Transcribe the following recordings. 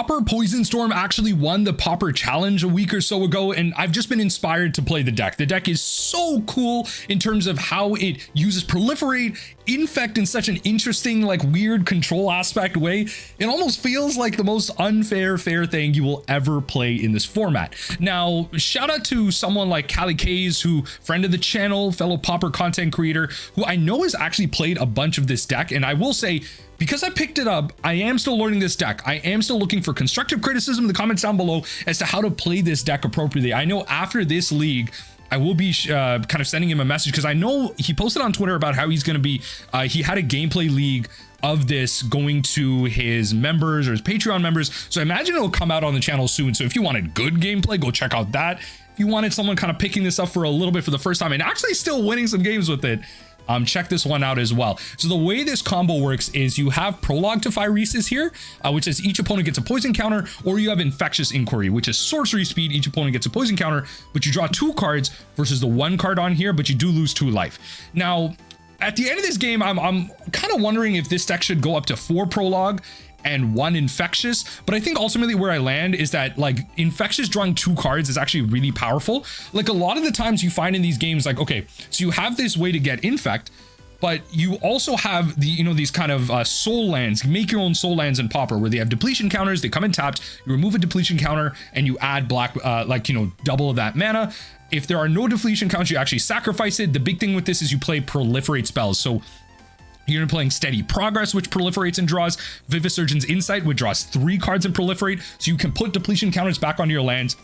Pauper Poison Storm actually won the Pauper Challenge a week or so ago, and I've just been inspired to play the deck. The deck is so cool in terms of how it uses Proliferate, Infect in such an interesting, like weird control aspect way. It almost feels like the most unfair fair thing you will ever play in this format. Now, shout out to someone like Callie Kays, who friend of the channel, fellow Pauper content creator, who I know has actually played a bunch of this deck, and I will say, because I picked it up, I am still learning this deck. I am still looking for constructive criticism in the comments down below as to how to play this deck appropriately. I know after this league, I will be kind of sending him a message, because I know he posted on Twitter about how he's going to be, he had a gameplay league of this going to his members or his Patreon members. So I imagine it'll come out on the channel soon. So if you wanted good gameplay, go check out that. If you wanted someone kind of picking this up for a little bit for the first time and actually still winning some games with it, check this one out as well. So the way this combo works is you have Prologue to Phyresis here, which is each opponent gets a poison counter, or you have Infectious Inquiry, which is sorcery speed. Each opponent gets a poison counter, but you draw 2 cards versus the 1 card on here, but you do lose 2 life. Now, at the end of this game, I'm kind of wondering if this deck should go up to 4 Prologue and 1 Infectious, but I think ultimately where I land is that like Infectious drawing 2 cards is actually really powerful. Like a lot of the times you find in these games, like, okay, so you have this way to get Infect, but you also have the, you know, these kind of soul lands, make your own soul lands in Pauper, where they have depletion counters, they come in tapped, you remove a depletion counter and you add black, like, you know, double of that mana. If there are no depletion counters, you actually sacrifice it. The big thing with this is you play proliferate spells. So you're playing Steady Progress, which proliferates and draws. Vivisurgeon's Insight, which draws 3 cards and proliferate. So you can put depletion counters back onto your lands.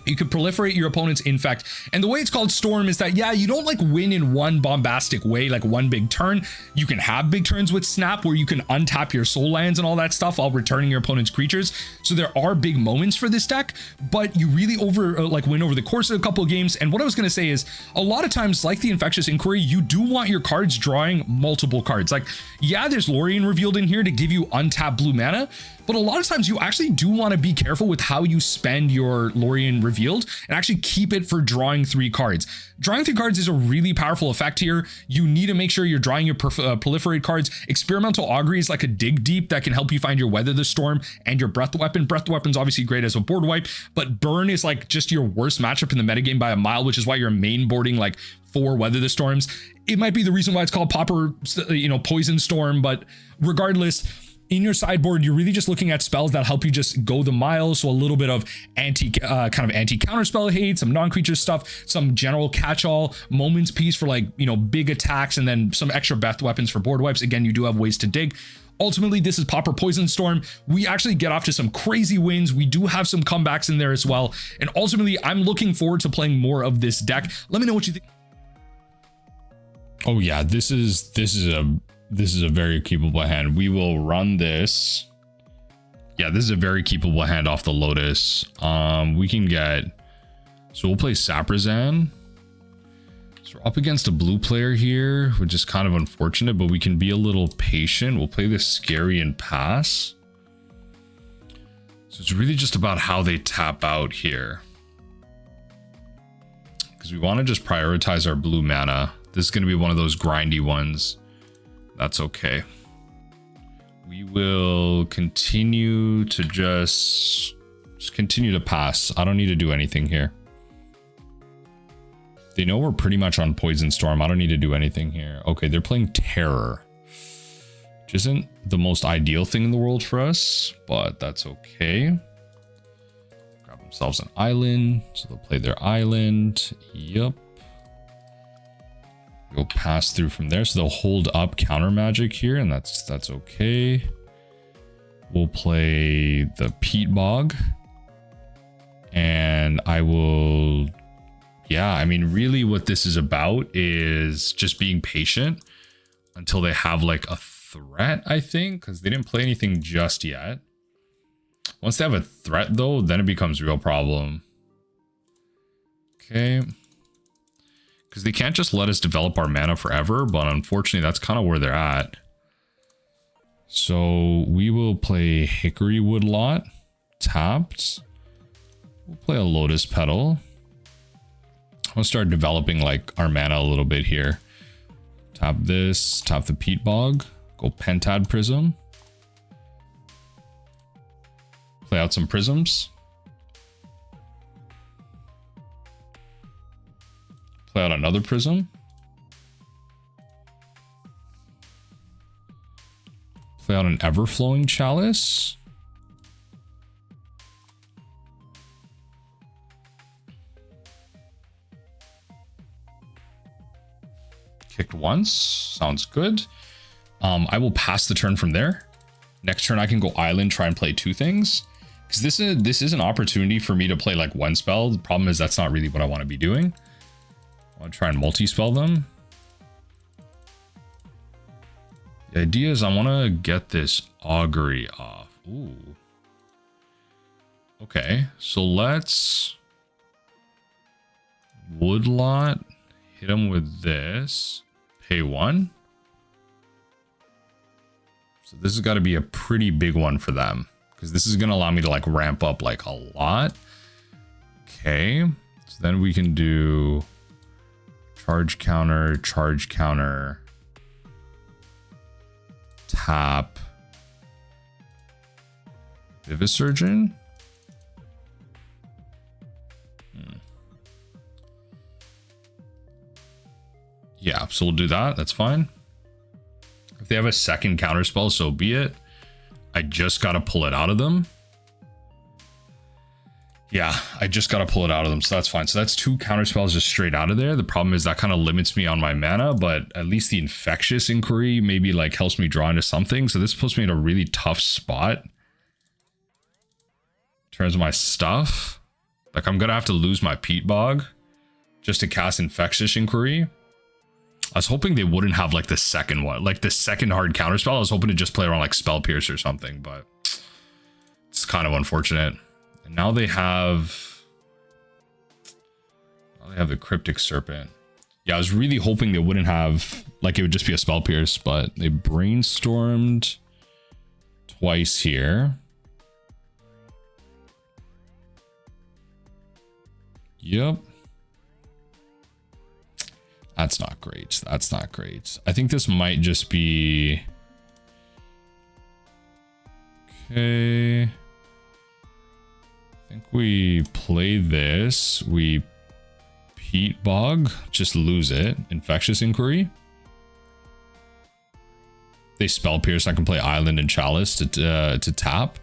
You can proliferate your opponent's Infect. And the way it's called Storm is that, yeah, you don't like win in one bombastic way, like one big turn. You can have big turns with Snap where you can untap your soul lands and all that stuff while returning your opponent's creatures. So there are big moments for this deck, but you really win over the course of a couple of games. And what I was going to say is a lot of times, like the Infectious Inquiry, you do want your cards drawing multiple cards. Like, yeah, there's Lorien Revealed in here to give you untapped blue mana, but a lot of times you actually do want to be careful with how you spend your Lorien Revealed and actually keep it for drawing 3 cards. Drawing 3 cards is a really powerful effect here. You need to make sure you're drawing your proliferate cards. Experimental Augury is like a dig deep that can help you find your Weather the Storm and your Breath Weapon. Breath Weapon's obviously great as a board wipe, but Burn is like just your worst matchup in the metagame by a mile, which is why you're main boarding like 4 Weather the Storms. It might be the reason why it's called Pauper, you know, Poison Storm, but regardless, in your sideboard, you're really just looking at spells that help you just go the mile. So a little bit of anti-counter spell hate, some non-creature stuff, some general catch-all moments piece for like, you know, big attacks, and then some extra Breath Weapons for board wipes. Again, you do have ways to dig. Ultimately, this is Pauper Poison Storm. We actually get off to some crazy wins. We do have some comebacks in there as well. And ultimately, I'm looking forward to playing more of this deck. Let me know what you think. Oh yeah, this is a very keepable hand. We will run this. Yeah, this is a very keepable hand off the Lotus. We can get, so we'll play Saprazzan. So we're up against a blue player here, which is kind of unfortunate, but we can be a little patient. We'll play this Skerry and pass. So it's really just about how they tap out here, because we want to just prioritize our blue mana. This is going to be one of those grindy ones. That's okay. We will continue to just continue to pass. I don't need to do anything here. They know we're pretty much on Poison Storm. I don't need to do anything here. Okay, they're playing Terror, which isn't the most ideal thing in the world for us, but that's okay. Grab themselves an island, so they'll play their island. Yep. Go pass through from there, so they'll hold up counter magic here, and that's okay. We'll play the Peat Bog, and I will, yeah, I mean, really what this is about is just being patient until they have like a threat, I think, because they didn't play anything just yet. Once they have a threat though, then it becomes a real problem. Okay. Because they can't just let us develop our mana forever, but unfortunately that's kind of where they're at. So we will play Hickory Woodlot, tapped. We'll play a Lotus Petal. I'll start developing like our mana a little bit here. Tap this, tap the Peat Bog, go Pentad Prism. Play out some prisms. Play out another prism. Play out an Everflowing Chalice. Kicked once. Sounds good. I will pass the turn from there. Next turn I can go island, try and play two things. Because this is an opportunity for me to play like one spell. The problem is that's not really what I want to be doing. I want to try and multi-spell them. The idea is I want to get this Augury off. Ooh. Okay, so let's Woodlot, hit him with this, pay one. So this has got to be a pretty big one for them, because this is going to allow me to like ramp up like a lot. Okay, so then we can do charge counter, tap, Vivisurgeon. Yeah, so we'll do that. That's fine. If they have a second counter spell, so be it. I just got to pull it out of them. Yeah, I just got to pull it out of them, so that's fine. So that's two counter spells just straight out of there. The problem is that kind of limits me on my mana, but at least the Infectious Inquiry maybe like helps me draw into something. So this puts me in a really tough spot in terms of my stuff. Like I'm going to have to lose my Peat Bog just to cast Infectious Inquiry. I was hoping they wouldn't have like the second one, like the second hard counter spell. I was hoping to just play around like Spell Pierce or something, but it's kind of unfortunate. And now they have the Cryptic Serpent. Yeah, I was really hoping they wouldn't have, like it would just be a Spell Pierce, but they brainstormed twice here. Yep. That's not great. That's not great. I think this might just be... Okay. I think we play this. We Peat Bog. Just lose it. Infectious Inquiry. They Spell Pierce. I can play Island and Chalice to tap.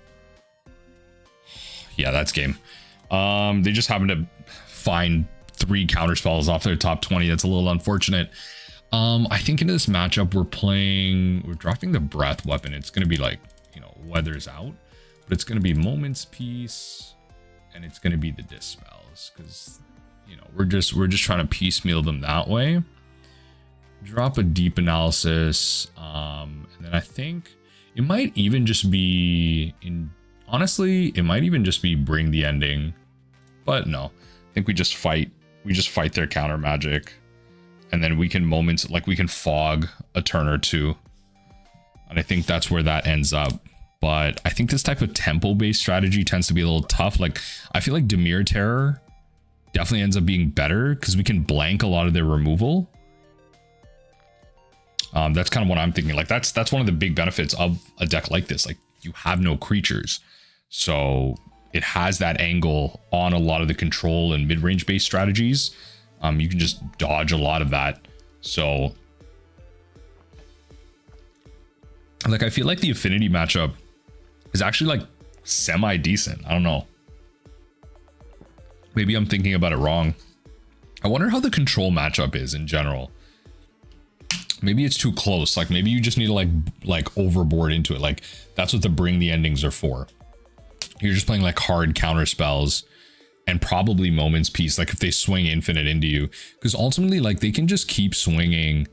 Yeah, that's game. They just happen to find 3 counter spells off their top 20. That's a little unfortunate. I think in this matchup we're dropping the breath weapon. It's going to be like, you know, Weather's Out, but it's going to be Moment's Peace, and it's going to be the Dispels, because, you know, we're just trying to piecemeal them that way. Drop a Deep Analysis, and then I think it might even just be honestly, it might even just be Bring the Ending, but no, I think we just fight their counter magic, and then we can we can fog a turn or two, and I think that's where that ends up. But I think this type of tempo based strategy tends to be a little tough. Like I feel like Dimir Terror definitely ends up being better because we can blank a lot of their removal. That's kind of what I'm thinking. Like that's one of the big benefits of a deck like this. Like you have no creatures, so it has that angle on a lot of the control and mid-range based strategies. You can just dodge a lot of that. So like, I feel like the affinity matchup is actually like semi-decent. I don't know. Maybe I'm thinking about it wrong. I wonder how the control matchup is in general. Maybe it's too close. Like maybe you just need to like overboard into it. Like that's what the Bring the Endings are for. You're just playing like hard counter spells and probably Moment's Peace, like if they swing infinite into you, because ultimately like they can just keep swinging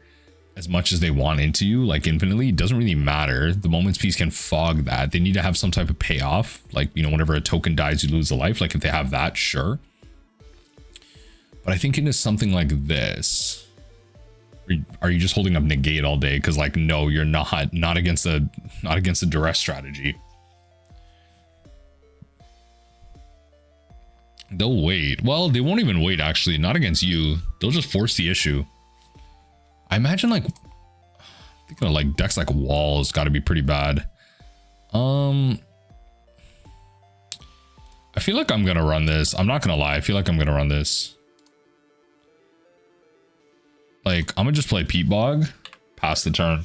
as much as they want into you, like infinitely. It doesn't really matter. The Moment's Peace can fog that. They need to have some type of payoff, like, you know, whenever a token dies you lose a life. Like if they have that, sure, but I think into something like this, are you just holding up Negate all day? Because like, no, you're not against a duress strategy. They'll wait. Well, they won't even wait, actually. Not against you. They'll just force the issue. I imagine like, thinking of like decks like Walls got to be pretty bad. feel like I'm gonna run this. I'm not gonna lie. I feel like I'm gonna run this. Like, I'm gonna just play Peat Bog, pass the turn.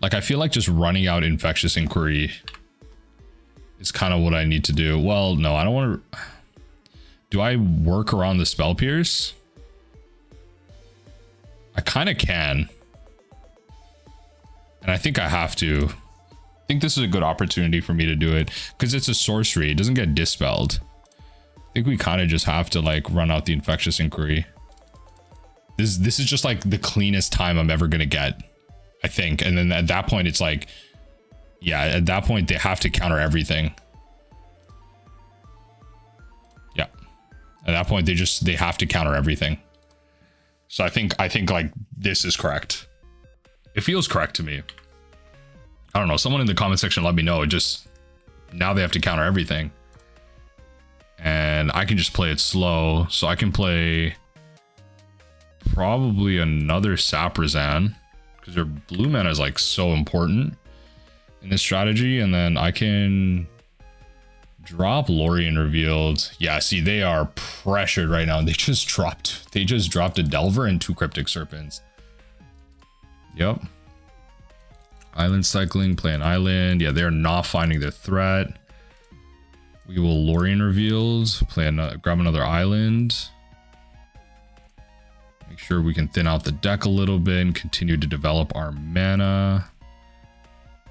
Like, I feel like just running out Infectious Inquiry is kind of what I need to do. Well, no, I don't want to. Do I work around the Spell Pierce? I kind of can. And I think I have to. I think this is a good opportunity for me to do it because it's a sorcery. It doesn't get dispelled. I think we kind of just have to like run out the Infectious Inquiry. This is just like the cleanest time I'm ever gonna get, I think. And then at that point, it's like, yeah, at that point they have to counter everything. Yeah, at that point they have to counter everything. So I think like this is correct. It feels correct to me. I don't know. Someone in the comment section let me know. It just, now they have to counter everything. And I can just play it slow. So I can play probably another Saprazzan because their blue mana is like so important in this strategy. And then I can drop Lorien Revealed. Yeah, see, they are pressured right now. They just dropped a Delver and 2 Cryptic Serpents. Yep. Island cycling, play an island. Yeah, they're not finding their threat. We will Lorien Revealed, play another, grab another island. Make sure we can thin out the deck a little bit and continue to develop our mana.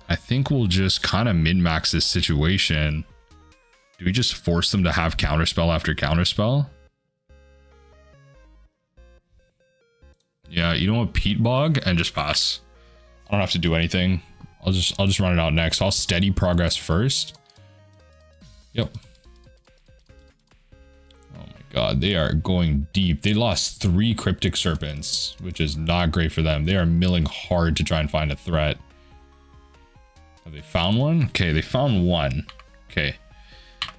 I think we'll just kind of min-max this situation. Do we just force them to have counterspell after counterspell? Yeah, you don't want Peat Bog and just pass. I don't have to do anything. I'll just run it out next. I'll steady progress first. Yep. Oh my god, they are going deep. They lost 3 Cryptic Serpents, which is not great for them. They are milling hard to try and find a threat. Have they found one? Okay, they found one. Okay.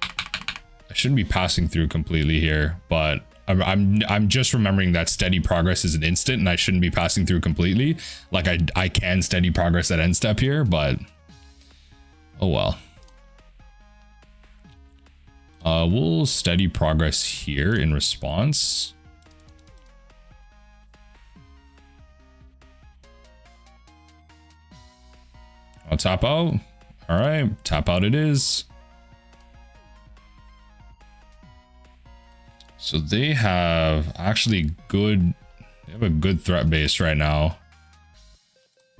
I shouldn't be passing through completely here, but I'm just remembering that steady progress is an instant and I shouldn't be passing through completely. Like I can steady progress at end step here, but oh well. We'll steady progress here in response. I'll tap out. All right, tap out it is. So they have actually they have a good threat base right now.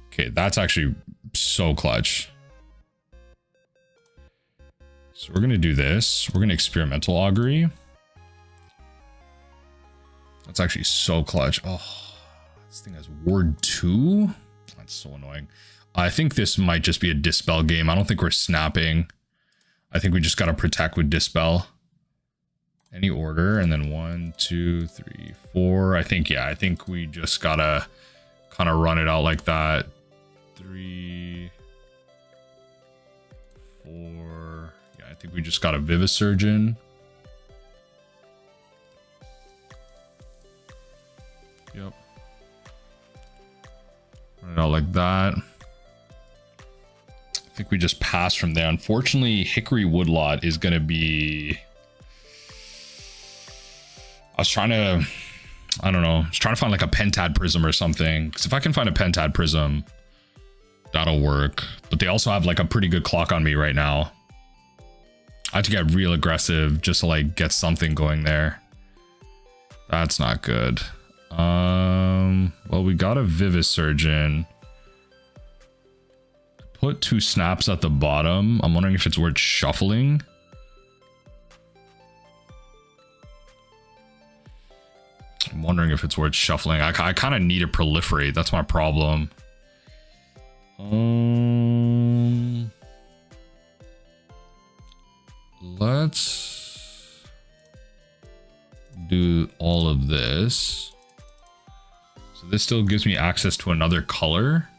Okay, that's actually so clutch. So we're going to do this. We're going to Experimental Augury. That's actually so clutch. Oh, this thing has Ward 2. That's so annoying. I think this might just be a Dispel game. I don't think we're snapping. I think we just got to protect with Dispel. Any order, and then 1, 2, 3, 4. I think, yeah, I think we just gotta kind of run it out like that. 3, 4. Yeah, I think we just got a Vivisurgeon. Yep. Run it out like that. I think we just pass from there. Unfortunately, Hickory Woodlot is gonna be... I was trying to, I don't know, I was trying to find like a Pentad Prism or something. Because if I can find a Pentad Prism, that'll work. But they also have like a pretty good clock on me right now. I have to get real aggressive just to like get something going there. That's not good. Well, we got a Vivisurgeon. Put 2 snaps at the bottom. I'm wondering if it's worth shuffling. I'm wondering if it's worth shuffling. I kind of need to proliferate. That's my problem. Let's do all of this. So this still gives me access to another color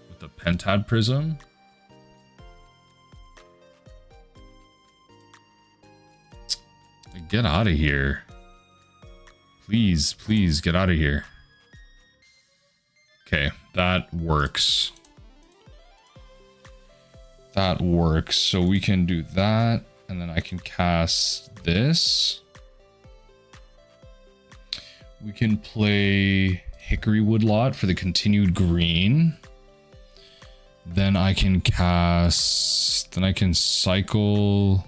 with the Pentad Prism. Get out of here. Please, please get out of here. Okay, that works. that works. So we can do that, and then I can cast this. We can play Hickory Woodlot for the continued green. Then I can cast, then I can cycle.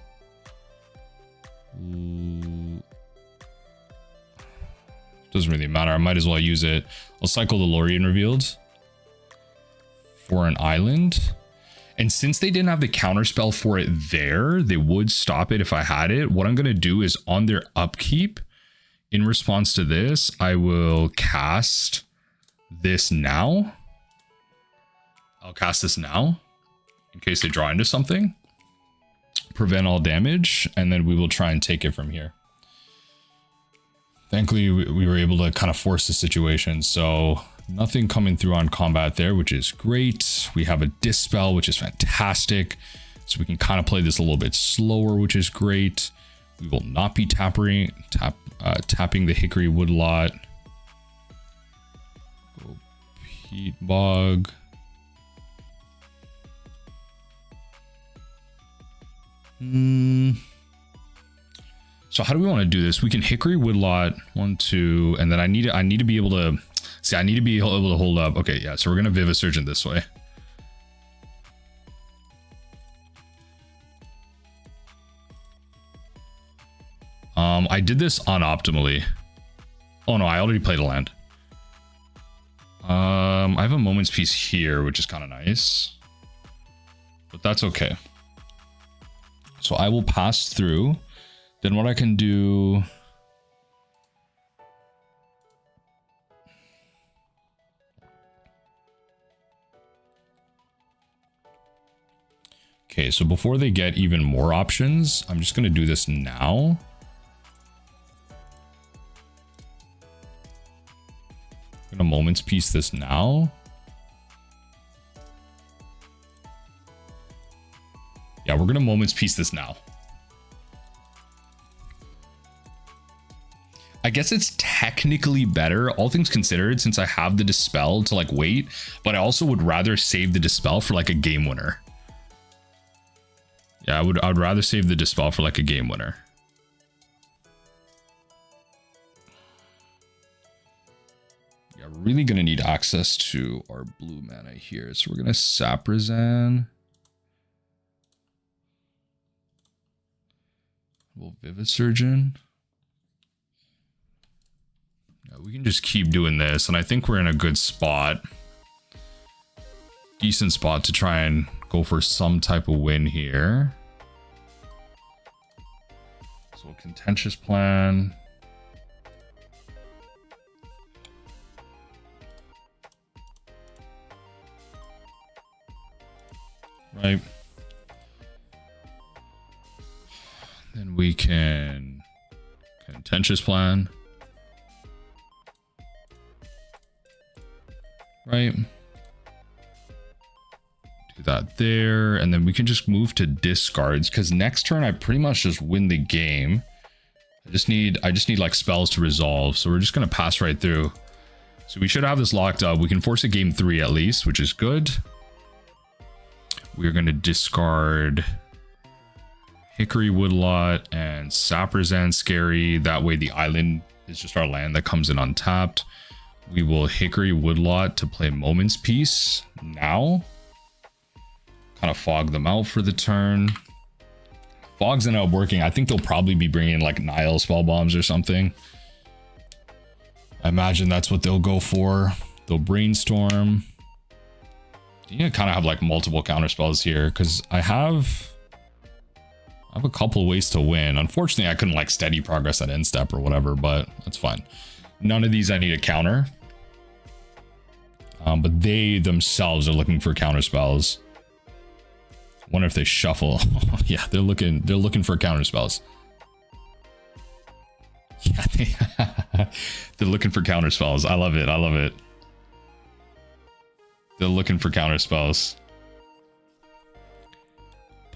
Doesn't really matter. I might as well use it. I'll cycle the Lorien Revealed for an island. And since they didn't have the counter spell for it there, they would stop it if I had it. What I'm going to do is on their upkeep, in response to this, I will cast this now. I'll cast this now in case they draw into something. Prevent all damage, and then we will try and take it from here. Thankfully, we were able to kind of force the situation, so nothing coming through on combat there, which is great. We have a Dispel, which is fantastic, so we can kind of play this a little bit slower, which is great. We will not be tapping the Hickory Woodlot. Go Peat Bog. So how do we want to do this? We can Hickory Woodlot 1, 2, and then I need to be able to see. I need to be able to hold up. Okay, yeah. So we're gonna Vivisurgeon this way. I did this unoptimally. Oh no, I already played a land. I have a Moment's Peace here, which is kind of nice, but that's okay. So I will pass through. Then what I can do... Okay, so before they get even more options, I'm just going to do this now. I'm going to Moment's Peace this now. Yeah, we're going to Moment's Peace this now. I guess it's technically better, all things considered, since I have the Dispel to like wait, but I also would rather save the Dispel for like a game winner. Yeah, I'd rather save the Dispel for like a game winner. Yeah, we're really going to need access to our blue mana here. So we're going to Saprazzan. We'll Vivisurgeon. Yeah, we can just keep doing this, and I think we're in a good spot. Decent spot to try and go for some type of win here. So Contentious Plan. Right. Then we can Contentious Plan. Right. Do that there. And then we can just move to discards, because next turn I pretty much just win the game. I just need like spells to resolve. So we're just gonna pass right through. So we should have this locked up. We can force a game 3 at least, which is good. We're gonna discard Hickory Woodlot and Saprazzan Skerry. That way the island is just our land that comes in untapped. We will Hickory Woodlot to play Moment's Peace now. Kind of fog them out for the turn. Fogs end up working. I think they'll probably be bringing like Nile spell bombs or something. I imagine that's what they'll go for. They'll brainstorm. You need to kind of have like multiple counter spells here, because I have a couple of ways to win. Unfortunately, I couldn't like steady progress at end step or whatever, but that's fine. None of these I need a counter. But they themselves are looking for counter spells. Wonder if they shuffle. Yeah, they're looking for counter spells. Yeah, they're looking for counter spells. I love it. I love it. They're looking for counter spells.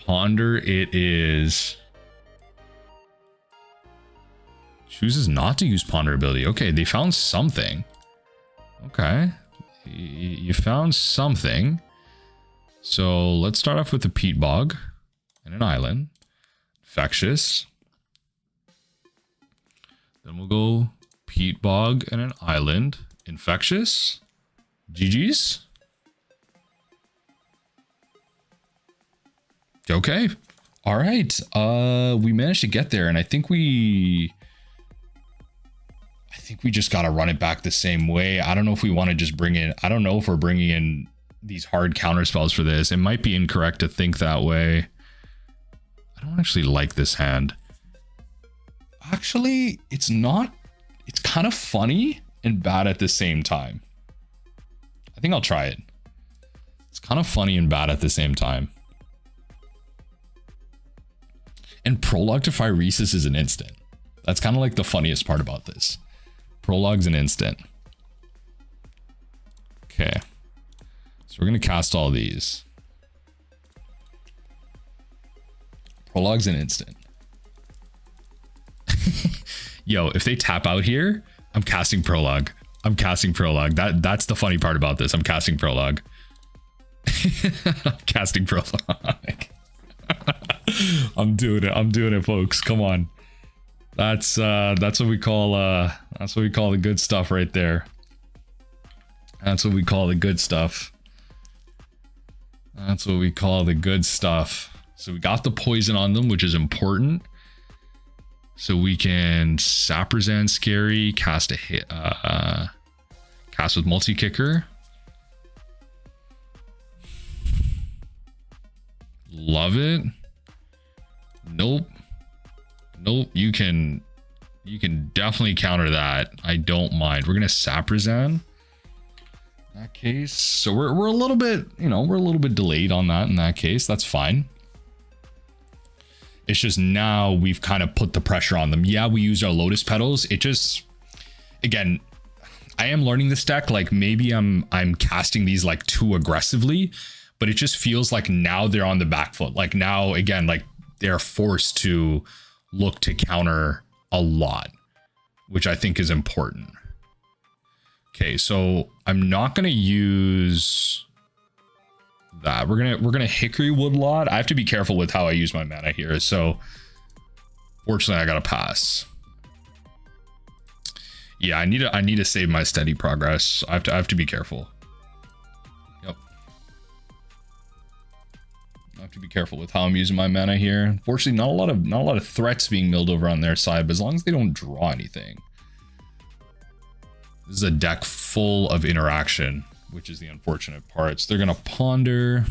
Ponder it is. Chooses not to use Ponder ability. Okay, they found something. Okay. You found something. So let's start off with the Peat Bog and an island. Infectious. Then we'll go Peat Bog and an island. Infectious. GG's. Okay. All right. We managed to get there, and I think we just got to run it back the same way. I don't know if we want to just bring in, I don't know if we're bringing in these hard counter spells for this. It might be incorrect to think that way. I don't actually like this hand. Actually, it's not. It's kind of funny and bad at the same time. I think I'll try it. It's kind of funny and bad at the same time. And Prologue to Phyresis is an instant. That's kind of like the funniest part about this. Prologue's an instant. Okay. So we're going to cast all these. Prologue's an instant. Yo, if they tap out here, I'm casting Prologue. I'm casting Prologue. That's the funny part about this. I'm casting Prologue. I'm casting Prologue. I'm doing it. I'm doing it, folks. Come on. That's what we call the good stuff right there. That's what we call the good stuff. That's what we call the good stuff. So we got the poison on them, which is important. So we can Saprazzan Skerry, cast a hit, cast with multi-kicker. Love it. Nope. Nope. You can definitely counter that. I don't mind. We're gonna Saprazzan. In that case, so we're a little bit, we're a little bit delayed on that in that case. That's fine. It's just now we've kind of put the pressure on them. Yeah, we use our Lotus Petals. It just, again, I am learning this deck. Like maybe I'm casting these like too aggressively, but it just feels like now they're on the back foot. Like now, again, like they're forced to look to counter a lot, which I think is important. Okay, so I'm not gonna use that. We're gonna Hickory Woodlot. I have to be careful with how I use my mana here. So fortunately I gotta pass. Yeah, I need to save my steady progress. I have to be careful. Yep. I have to be careful with how I'm using my mana here. Unfortunately, not a lot of threats being milled over on their side, but as long as they don't draw anything. This is a deck full of interaction, which is the unfortunate part. So they're going to ponder.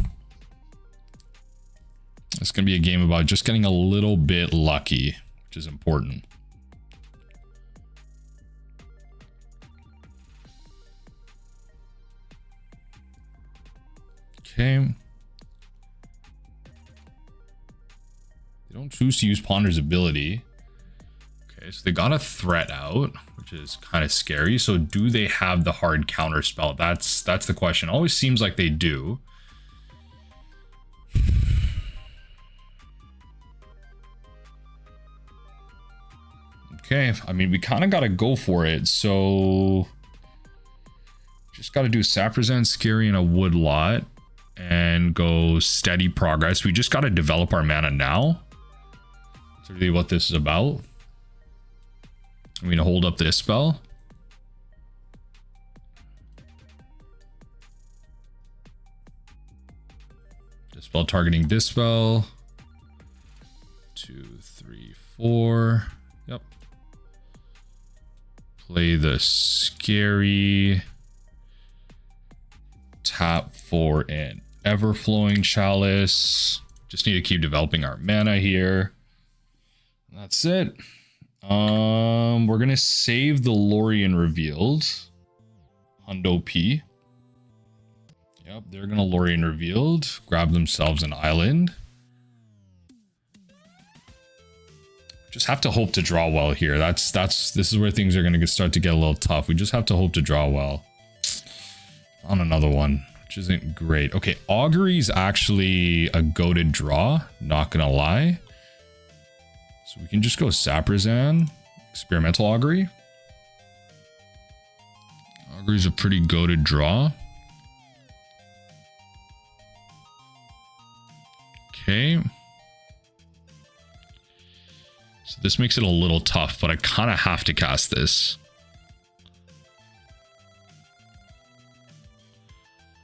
It's going to be a game about just getting a little bit lucky, which is important. Okay. They don't choose to use Ponder's ability. Okay, so they got a threat out, which is kind of scary. So do they have the hard counter spell? That's the question. Always seems like they do. Okay, I mean, we kind of got to go for it. So just got to do Saprazzan Skerry and a Woodlot and go steady progress. We just got to develop our mana now. That's really what this is about. I'm going to hold up this spell. Dispel targeting Dispel. 2, 3, 4. Yep. Play the Scary. Tap for an Everflowing Chalice. Just need to keep developing our mana here. That's it. We're gonna save the Lorien Revealed. Hundo P. Yep, they're gonna Lorien Revealed. Grab themselves an island. Just have to hope to draw well here. This is where things are gonna start to get a little tough. We just have to hope to draw well. On another one, which isn't great. Okay, Augury's actually a goated draw, not gonna lie. So we can just go Saprazzan, Experimental Augury. Augury's a pretty goated draw. Okay. So this makes it a little tough, but I kind of have to cast this.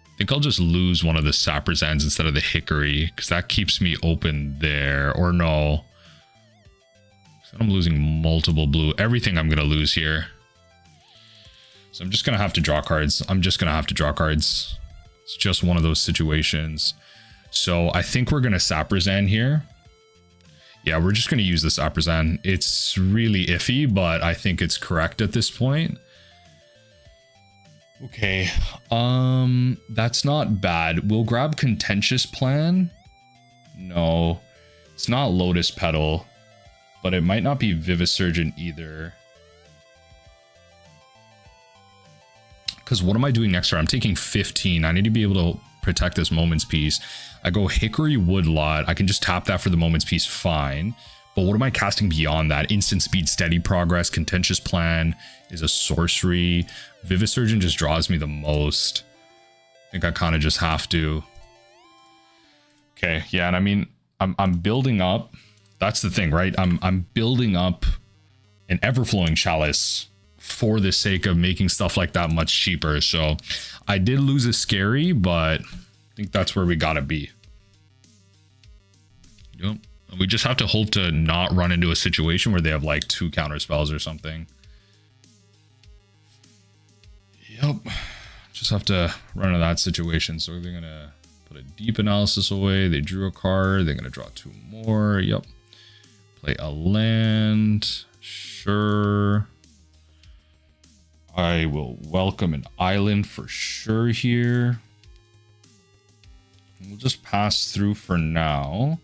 I think I'll just lose one of the Saprazzans instead of the Hickory, because that keeps me open there. Or no. So I'm losing multiple blue. Everything I'm going to lose here. So I'm just going to have to draw cards. It's just one of those situations. So I think we're going to Saprazzan here. Yeah, we're just going to use the Saprazzan. It's really iffy, but I think it's correct at this point. Okay, that's not bad. We'll grab Contentious Plan. No, it's not Lotus Petal, but it might not be Vivisurgeon either. Because what am I doing next turn? I'm taking 15. I need to be able to protect this Moment's Peace. I go Hickory Woodlot. I can just tap that for the Moment's Peace, fine. But what am I casting beyond that? Instant Speed, Steady Progress, Contentious Plan is a sorcery. Vivisurgeon just draws me the most. I think I kind of just have to. Okay, yeah, and I mean, I'm building up. That's the thing, right? I'm building up an Everflowing Chalice for the sake of making stuff like that much cheaper. So I did lose a Skerry, but I think that's where we gotta be. Yep. We just have to hope to not run into a situation where they have like 2 counter spells or something. Yep. Just have to run into that situation. So they're gonna put a Deep Analysis away. They drew a card. They're gonna draw 2 more. Yep. Play a land. Sure. I will welcome an island for sure here. We'll just pass through for now.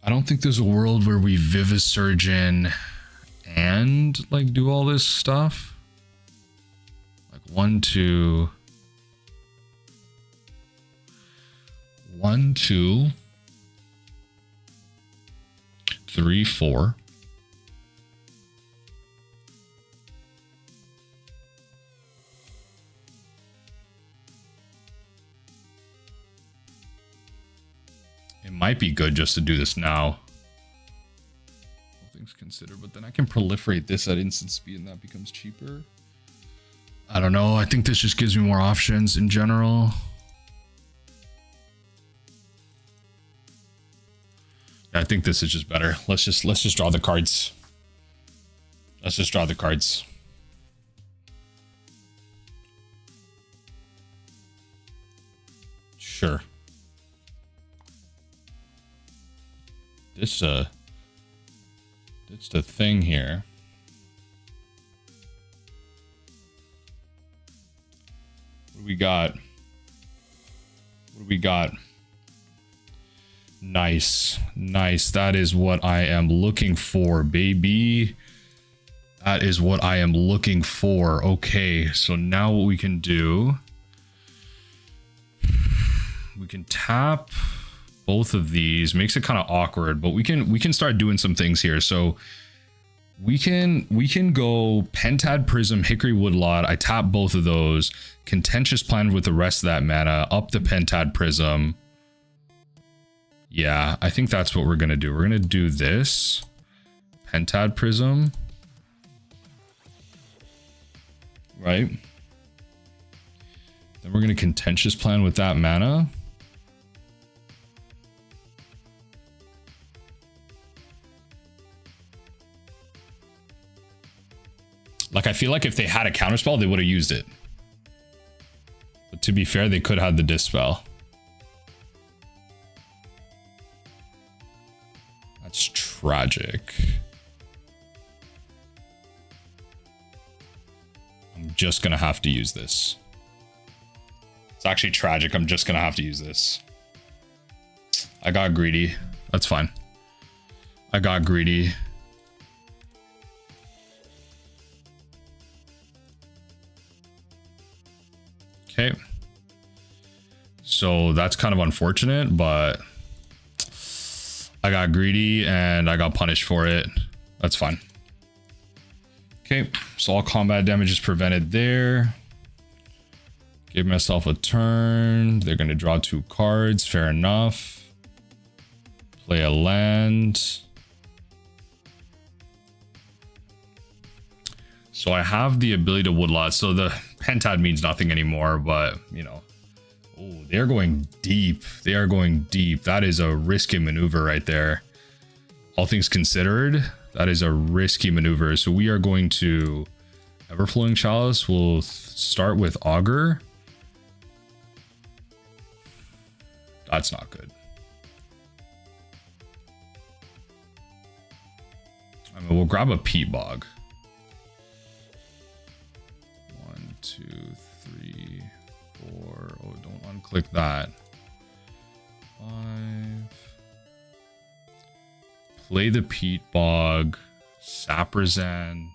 I don't think there's a world where we Vivisurgeon and like do all this stuff. Like 1, 2, 1, 2, 3, 4. It might be good just to do this now. All things considered, but then I can proliferate this at instant speed and that becomes cheaper. I don't know. I think this just gives me more options in general. I think this is just better. Let's just draw the cards. Let's just draw the cards. Sure. It's the thing here. What do we got? What do we got? Nice. Nice. That is what I am looking for, baby. That is what I am looking for. Okay, so now what we can do, we can tap both of these. Makes it kind of awkward, but we can start doing some things here. So we can go Pentad Prism, Hickory Woodlot. I tap both of those. Contentious Plan with the rest of that mana, up the Pentad Prism. Yeah, I think that's what we're gonna do. We're gonna do this. Pentad Prism. Right? Then we're gonna Contentious Plan with that mana. Like, I feel like if they had a counterspell, they would have used it. But to be fair, they could have had the Dispel. That's tragic. I'm just gonna have to use this. It's actually tragic. I'm just gonna have to use this. I got greedy. That's fine. I got greedy. Okay. So that's kind of unfortunate, but I got greedy and I got punished for it. That's fine. Okay, so all combat damage is prevented there. Give myself a turn. They're going to draw 2 cards. Fair enough. Play a land. So I have the ability to Woodlot. So the Pentad means nothing anymore, but you know. Oh, they're going deep. They are going deep. That is a risky maneuver right there. All things considered, that is a risky maneuver. So we are going to Everflowing Chalice. We'll start with Augur. That's not good. I mean, we'll grab a Peat Bog. 1, 2, 3, 4. Oh, don't unclick that. 5. Play the Peat Bog. Saprazzan.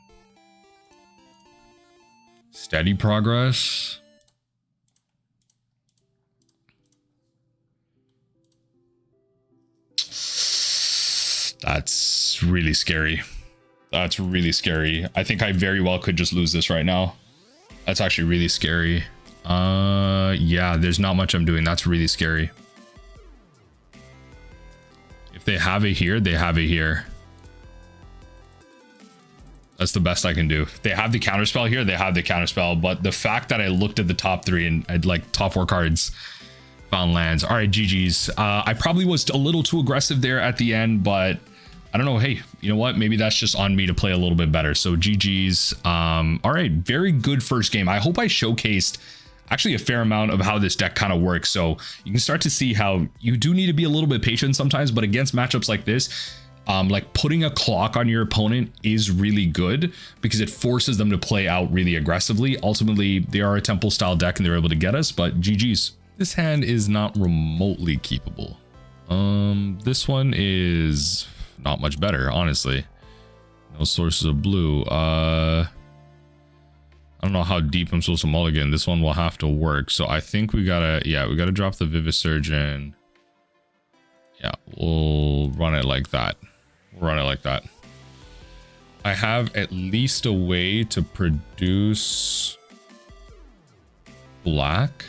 Steady progress. That's really scary. That's really scary. I think I very well could just lose this right now. That's actually really scary. Yeah, there's not much I'm doing. That's really scary. If they have it here, they have it here. That's the best I can do. If they have the counterspell here, they have the counterspell. But the fact that I looked at the top 3 and I'd like top 4 cards, found lands. All right, GG's. I probably was a little too aggressive there at the end, but I don't know. Hey, you know what? Maybe that's just on me to play a little bit better. So GG's. All right, very good first game. I hope I showcased actually a fair amount of how this deck kind of works. So you can start to see how you do need to be a little bit patient sometimes, but against matchups like this, like putting a clock on your opponent is really good because it forces them to play out really aggressively. Ultimately, they are a temple style deck and they're able to get us, but GG's. This hand is not remotely keepable. This one is not much better, honestly. No sources of blue. I don't know how deep I'm supposed to mulligan. This one will have to work. So I think we gotta, yeah, we gotta drop the Vivisurgeon. Yeah, we'll run it like that. We'll run it like that. I have at least a way to produce black,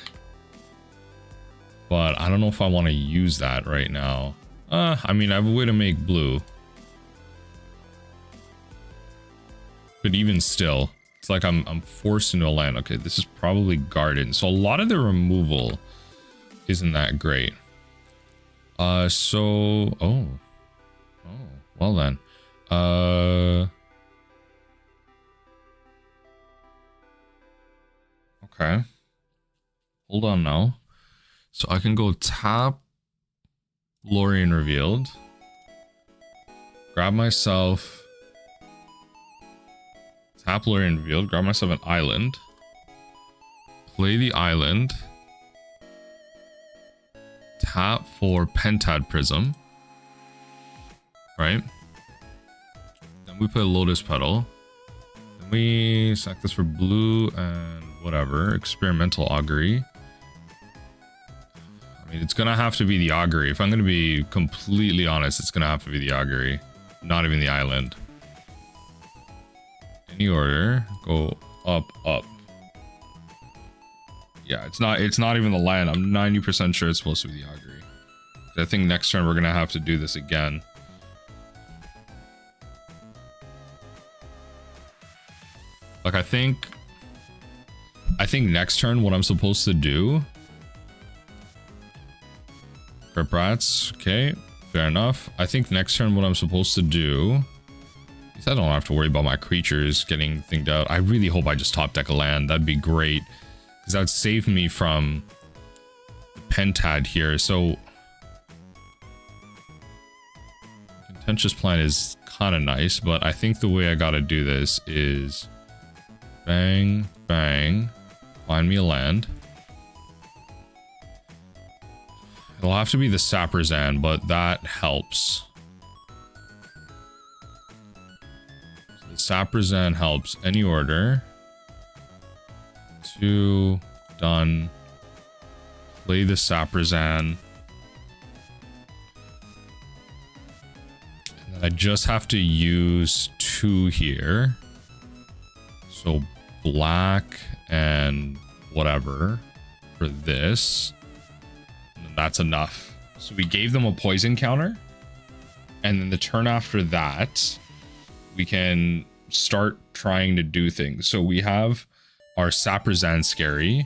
but I don't know if I want to use that right now. I mean, I have a way to make blue. But even still, it's like I'm forced into a land. Okay, this is probably garden. So a lot of the removal isn't that great. Oh, well then. Okay. Hold on now. So I can go tap Lorien Revealed. Grab myself. Tap Lorien Revealed. Grab myself an island. Play the island. Tap for Pentad Prism. Right? Then we play Lotus Petal. Then we sack this for blue and whatever. Experimental Augury. I mean, it's gonna have to be the Augury. If I'm gonna be completely honest, it's gonna have to be the Augury. Not even the island. Any order. Go up, up. Yeah, it's not even the land. I'm 90% sure it's supposed to be the Augury. I think next turn we're gonna have to do this again. Like I think next turn what I'm supposed to do. Crip Rats, okay, fair enough. I think next turn what I'm supposed to do is I don't have to worry about my creatures getting thinged out. I really hope I just top deck a land. That'd be great. Because that would save me from the Pentad here. So Contentious Plan is kind of nice, but I think the way I gotta do this is bang, bang, find me a land. It'll have to be the Saprazzan, but that helps. So the Saprazzan helps. Any order. 2, done. Play the Saprazzan. And then I just have to use 2 here. So black and whatever for this. And that's enough. So we gave them a poison counter. And then the turn after that, we can start trying to do things. So we have our Saprazzan Skerry,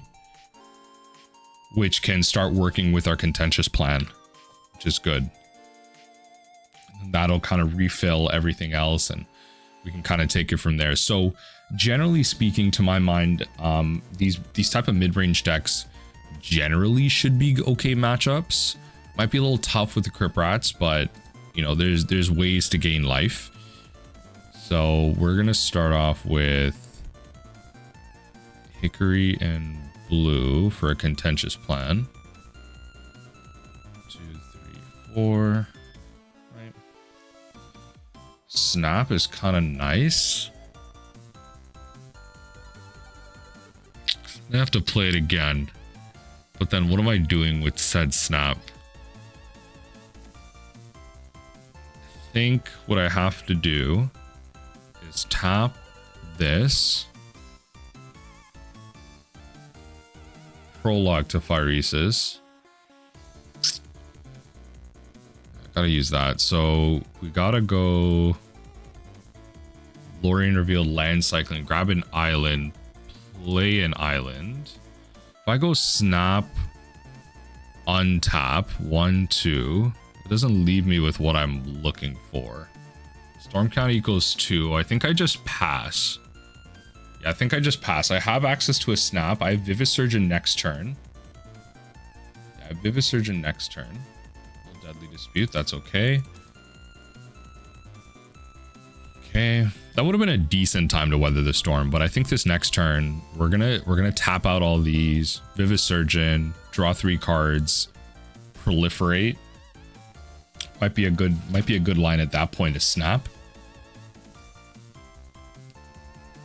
which can start working with our Contentious Plan, which is good. And that'll kind of refill everything else, and we can kind of take it from there. So generally speaking, to my mind, these type of mid-range decks generally should be okay matchups. Might be a little tough with the Crypt Rats, but you know, there's ways to gain life. So we're gonna start off with Hickory and blue for a Contentious Plan. 2, 3, 4. Right. Snap is kind of nice. I have to play it again. But then what am I doing with said snap? I think what I have to do is tap this. Prologue to Phyresis. I gotta use that. So we gotta go Lorien Revealed, land cycling, grab an island, play an island. If I go snap, untap, 1, 2, it doesn't leave me with what I'm looking for. Storm count equals 2. I think I just pass. Yeah, I think I just pass. I have access to a snap. I have Vivisurgeon next turn. Yeah, I have Vivisurgeon next turn. No Deadly Dispute, that's okay. Okay, that would have been a decent time to weather the storm, but I think this next turn we're gonna tap out all these, Vivisurgeon, draw 3 cards, proliferate. Might be a good line at that point to snap.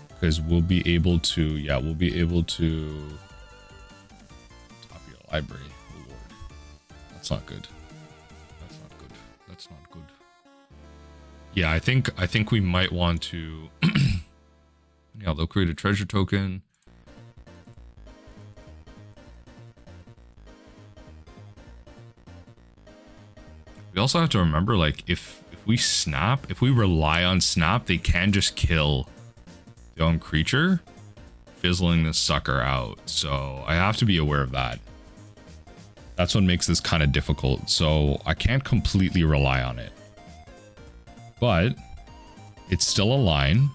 Because we'll be able to, yeah, we'll be able to top your library. Oh Lord. That's not good. That's not good. That's not good. Yeah, I think we might want to yeah, they'll create a treasure token. We also have to remember, like, if we snap, if we rely on snap, they can just kill their own creature, fizzling this sucker out. So I have to be aware of that. That's what makes this kind of difficult. So I can't completely rely on it. But it's still a line.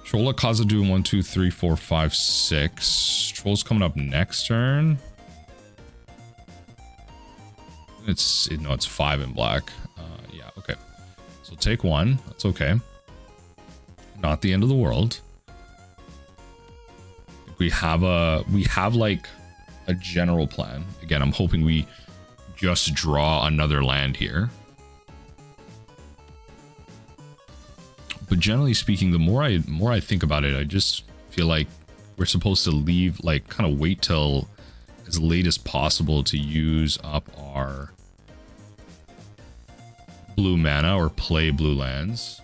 Troll at Khazad-dûm 1, 2, 3, 4, 5, 6. Troll's coming up next turn. No, it's 5 in black. Yeah, okay. So take 1. That's okay. Not the end of the world. We have like a general plan. Again, I'm hoping we just draw another land here. But generally speaking, the more I think about it, I just feel like we're supposed to leave, like, kind of wait till as late as possible to use up our blue mana or play blue lands.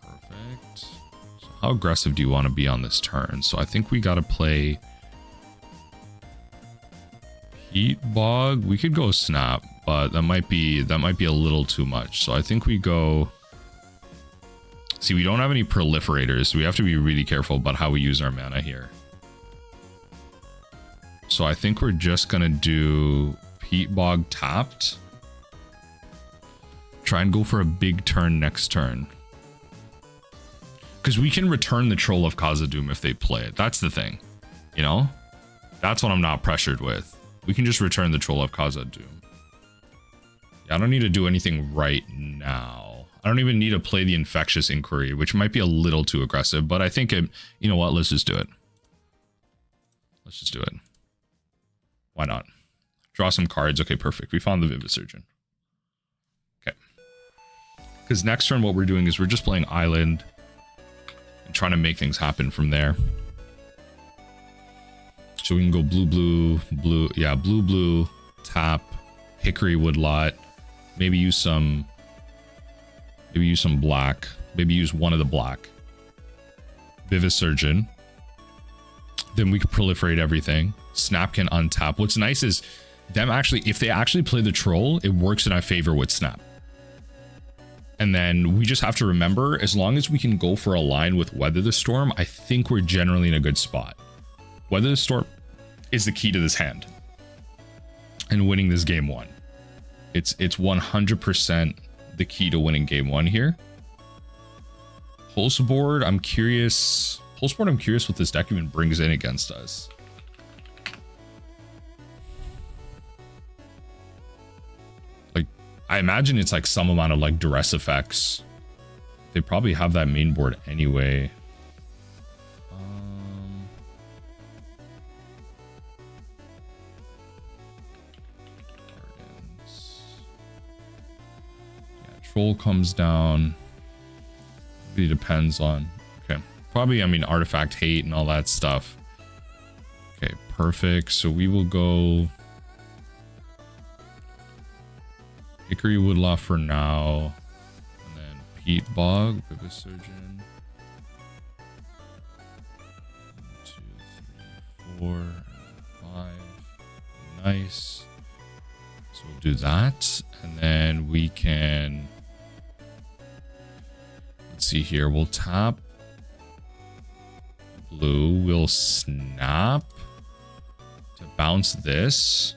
Perfect. So how aggressive do you want to be on this turn? So I think we got to play Peat Bog. We could go snap, but that might be a little too much. So I think we go. See, we don't have any proliferators, so we have to be really careful about how we use our mana here. So I think we're just gonna do Peat Bog tapped. Try and go for a big turn next turn. Because we can return the Troll of Khazad-dûm if they play it. That's the thing. You know? That's what I'm not pressured with. We can just return the Troll of Khazad-dûm. Yeah, I don't need to do anything right now. I don't even need to play the Infectious Inquiry, which might be a little too aggressive, but I think you know what? Let's just do it. Let's just do it. Why not? Draw some cards. Okay, perfect. We found the Vivisurgeon. Okay. Because next turn, what we're doing is we're just playing Island and trying to make things happen from there. So we can go blue, blue, blue. Yeah, blue, blue, tap, Hickory Woodlot. Maybe use some black. Maybe use one of the black. Vivisurgeon. Then we can proliferate everything. Snap can untap. What's nice is them actually, if they actually play the troll, it works in our favor with snap. And then we just have to remember, as long as we can go for a line with Weather the Storm, I think we're generally in a good spot. Weather the Storm is the key to this hand and winning this game one. It's 100% the key to winning game one here. Pulse board, I'm curious. Pulse board, I'm curious what this deck even brings in against us. Like, I imagine it's like some amount of like duress effects. They probably have that main board anyway. Troll comes down. Really depends on. Okay, probably, I mean, artifact hate and all that stuff. Okay, perfect. So we will go Hickory Woodlot for now, and then Peat Bog, Vivisurgeon. 1, 2, 3, 4, 5. Nice. So we'll do that, and then we can. Let's see here. We'll tap blue. We'll snap to bounce this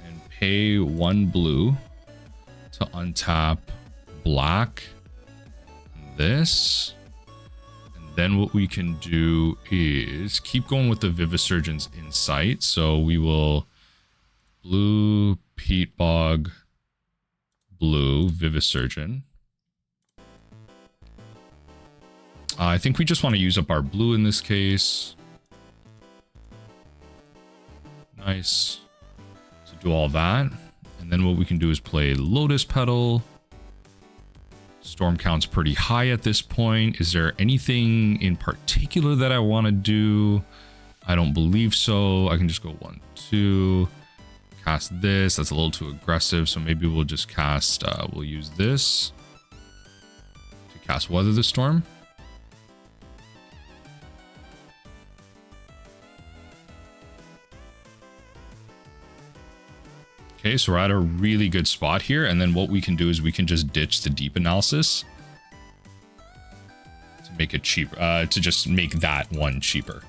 and pay 1 blue to untap black and this. And then what we can do is keep going with the Vivisurgeon's Insight. So we will blue, Peat Bog, blue, Vivisurgeon. I think we just want to use up our blue in this case. Nice. So do all that. And then what we can do is play Lotus Petal. Storm count's pretty high at this point. Is there anything in particular that I want to do? I don't believe so. I can just go 1, 2. Cast this. That's a little too aggressive. So maybe we'll just cast, we'll use this to cast Weather the Storm. Okay, so we're at a really good spot here, and then what we can do is we can just ditch the deep analysis to make it cheap, to just make that one cheaper.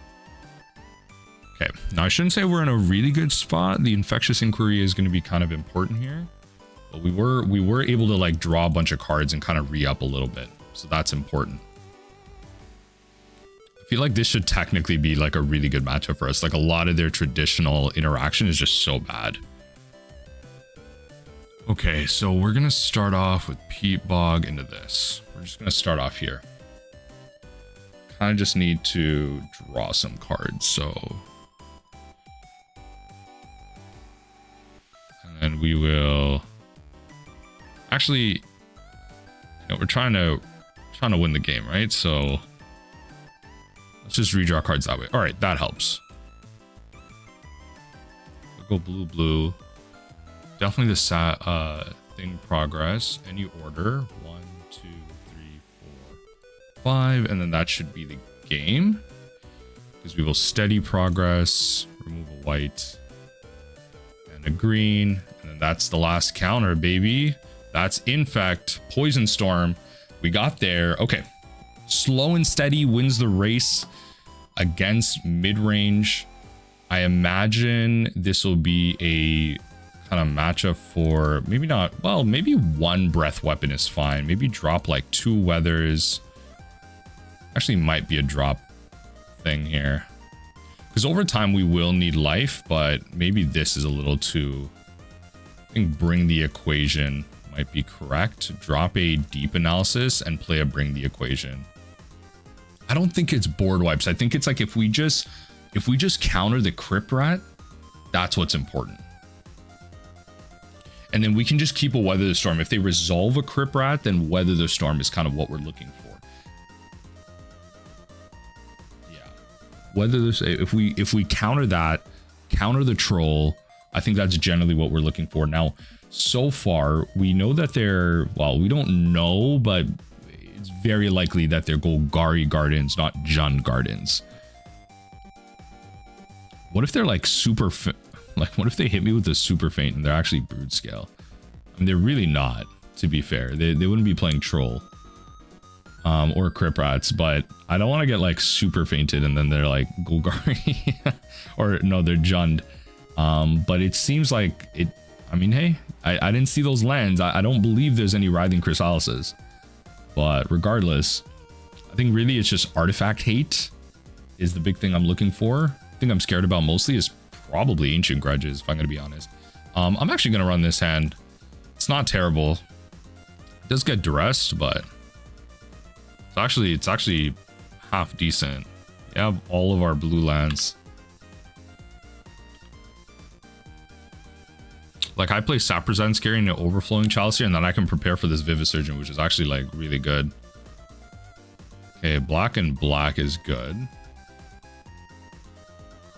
Okay, now I shouldn't say we're in a really good spot. The Infectious Inquiry is going to be kind of important here, but we were able to like draw a bunch of cards and kind of re-up a little bit, so that's important. I feel like this should technically be like a really good matchup for us. Like a lot of their traditional interaction is just so bad. Okay, so we're going to start off with Peat Bog into this. We're just going to start off here. Kind of just need to draw some cards, so. And then we will. Actually, you know, we're trying to win the game, right? So let's just redraw cards that way. All right, that helps. We'll go blue, blue. Definitely the thing progress. Any order. 1, 2, 3, 4, 5. And then that should be the game. Because we will steady progress. Remove a white. And a green. And then that's the last counter, baby. That's Infect. Poison Storm. We got there. Okay. Slow and steady wins the race against Midrange. I imagine this will be a kind of matchup for maybe not, well, maybe 1 breath weapon is fine. Maybe drop like 2 weathers. Actually might be a drop thing here, because over time we will need life, but maybe this is a little too. I think Bring the Equation might be correct. Drop a Deep Analysis and play a Bring the Equation. I don't think it's board wipes. I think it's like if we just counter the Crypt Rat, that's what's important. And then we can just keep a Weather the Storm. If they resolve a Crypt Rat, then Weather the Storm is kind of what we're looking for. Yeah. Weather the, if we counter that, counter the troll, I think that's generally what we're looking for. Now, so far, we know that they're, well, we don't know, but it's very likely that they're Golgari Gardens, not Jund Gardens. What if they're like super... Like, what if they hit me with a super feint and they're actually brood scale? I mean, they're really not, to be fair. They wouldn't be playing troll or Crip Rats, but I don't want to get like super fainted and then they're like Golgari or no, they're Jund. But it seems like it. I mean, hey, I didn't see those lands. I don't believe there's any Writhing Chrysalises, but regardless, I think really it's just artifact hate is the big thing I'm looking for. The thing I'm scared about mostly is probably Ancient Grudges, if I'm going to be honest. I'm actually going to run this hand. It's not terrible. It does get duressed, but it's actually half decent. We have all of our blue lands. Like, I play Saprazzan Skerry into Overflowing Chalice here, and then I can prepare for this Vivisurgeon, which is actually like really good. Okay, black and black is good.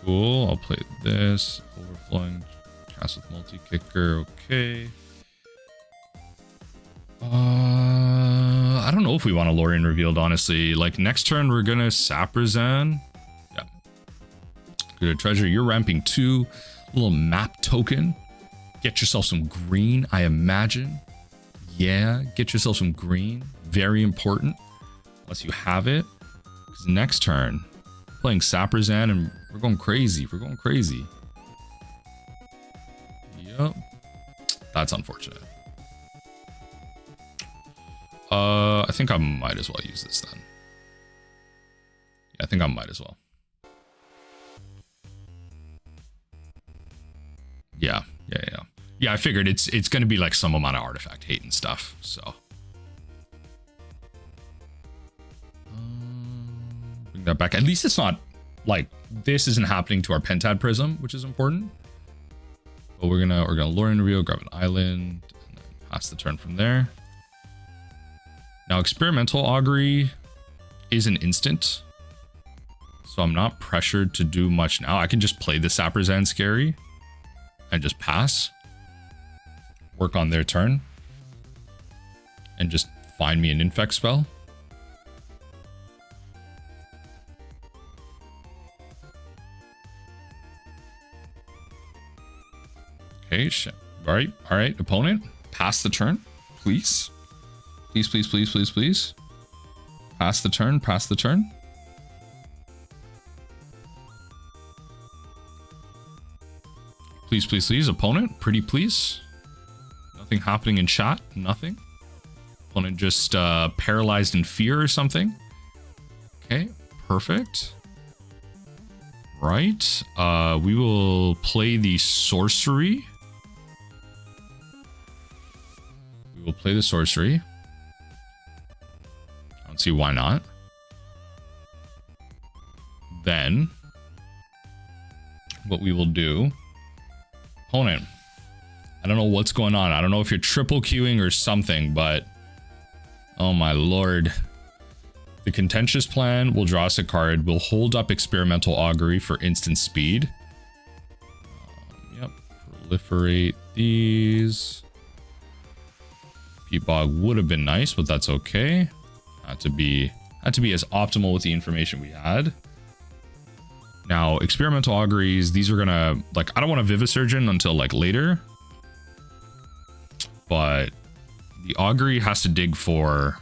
Cool. I'll play this. Overflowing cast with multi-kicker. Okay. I don't know if we want a Lorien Revealed, honestly. Like, next turn we're gonna Saprazzan. Yeah. Good treasure. You're ramping 2. Little map token. Get yourself some green, I imagine. Yeah, get yourself some green. Very important. Unless you have it. Because next turn, playing Saprazzan and we're going crazy. We're going crazy. Yep. That's unfortunate. I think I might as well use this then. Yeah, I think I might as well. Yeah. Yeah, I figured it's going to be like some amount of artifact hate and stuff, so. Bring that back. At least it's not like this isn't happening to our Pentad Prism, which is important. But we're gonna Lorien Revealed, grab an island, and then pass the turn from there. Now, Experimental Augury is an instant, so I'm not pressured to do much now. I can just play the Saprazzan Skerry and just pass, work on their turn, and just find me an infect spell. Okay, shit. All right, opponent, pass the turn, please. Please. Pass the turn. Please, opponent, pretty please. Nothing happening in chat, nothing. Opponent just paralyzed in fear or something. Okay, perfect. Right, we will play the sorcery. I don't see why not. Then, what we will do, opponent, I don't know what's going on. I don't know if you're triple queuing or something, but oh my lord. The Contentious Plan will draw us a card. We'll hold up Experimental Augury for instant speed. Yep, proliferate these. Peat Bog would have been nice, but that's okay. Had to be as optimal with the information we had. Now, Experimental Auguries, these are gonna, like, I don't want a Vivisurgeon until like later, but the Augury has to dig for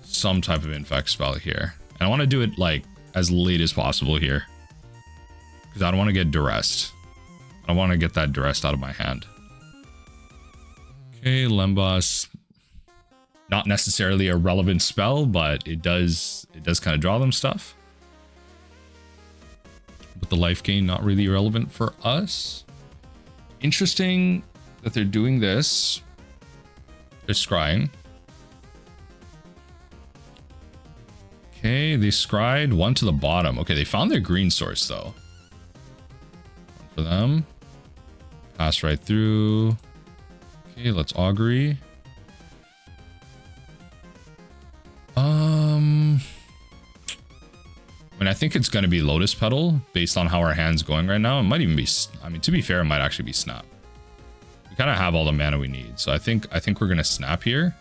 some type of infect spell here, and I want to do it like as late as possible here because I don't want to get duressed. I want to get that duressed out of my hand. Okay, Lembas, not necessarily a relevant spell, but it does kind of draw them stuff. But the life gain, not really relevant for us. Interesting that they're doing this. They're scrying. Okay, they scryed one to the bottom. Okay, they found their green source though. One for them. Pass right through. Okay, let's Augury. I mean, I think it's going to be Lotus Petal based on how our hand's going right now. It might even be, I mean, to be fair, it might actually be Snap. We kind of have all the mana we need. So I think we're going to Snap here.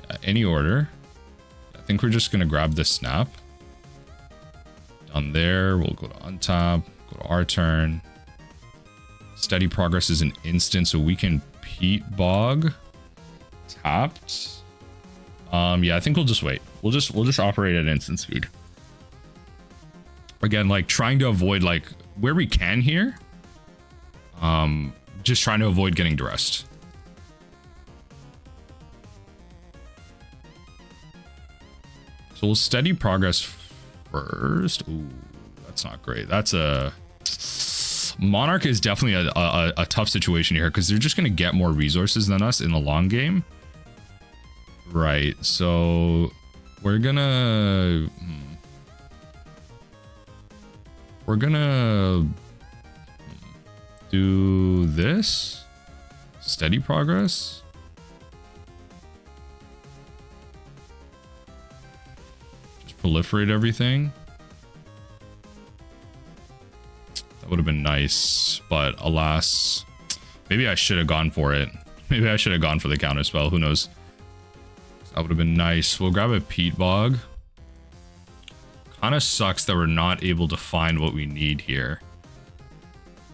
Yeah, any order. I think we're just going to grab this Snap. Done there. We'll go to untap, go to our turn. Steady Progress is an instant, so we can Peat Bog. Tapped. Yeah, I think we'll just wait. We'll just operate at instant speed. Again, like trying to avoid like where we can here. Just trying to avoid getting dressed. So we'll Steady Progress first. Ooh, that's not great. That's a Monarch is definitely a tough situation here because they're just going to get more resources than us in the long game. Right, so we're gonna do this. Steady Progress. Just proliferate everything. That would have been nice, but alas, maybe I should have gone for it. Maybe I should have gone for the counterspell. Who knows? That would have been nice. We'll grab a Peat Bog. Kind of sucks that we're not able to find what we need here.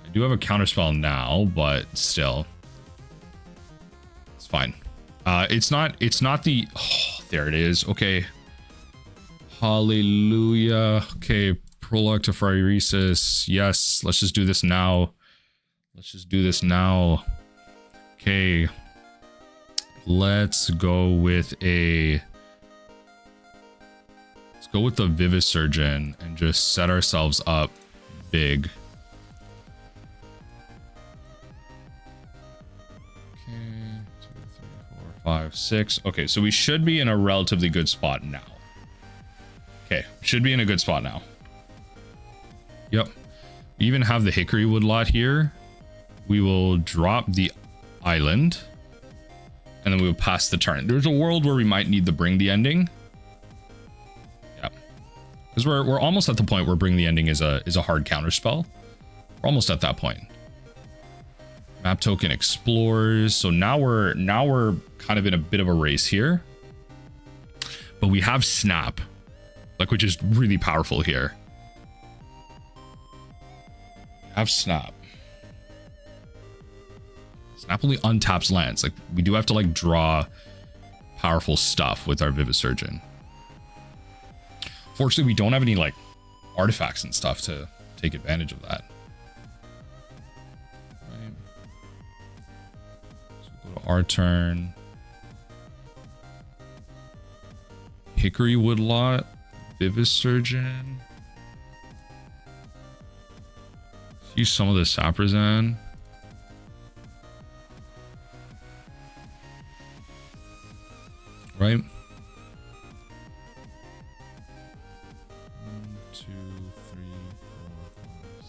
I do have a counterspell now, but still. It's fine. It's not the... Oh, there it is. Okay. Hallelujah. Okay. Prologue to Phyresis. Yes. Let's just do this now. Let's just do this now. Okay. Let's go with the Vivisurgeon and just set ourselves up big. Okay, 2, 3, 4, 5, 6. Okay, so we should be in a relatively good spot now. Okay, should be in a good spot now. Yep. We even have the Hickory Woodlot here. We will drop the island. And then we will pass the turn. There's a world where we might need to bring the ending. Yeah. Because we're almost at the point where bring the ending is a hard counter spell. We're almost at that point. Map token explores. So now we're kind of in a bit of a race here. But we have snap. Like, which is really powerful here. We have snap. Snap only untaps lands. Like, we do have to like draw powerful stuff with our Vivisurgeon. Fortunately, we don't have any like artifacts and stuff to take advantage of that. Right. So we'll go to our turn. Hickory Woodlot, Vivisurgeon. Use some of the Saprazzan. Right. 1, 2, 3, 4, 5,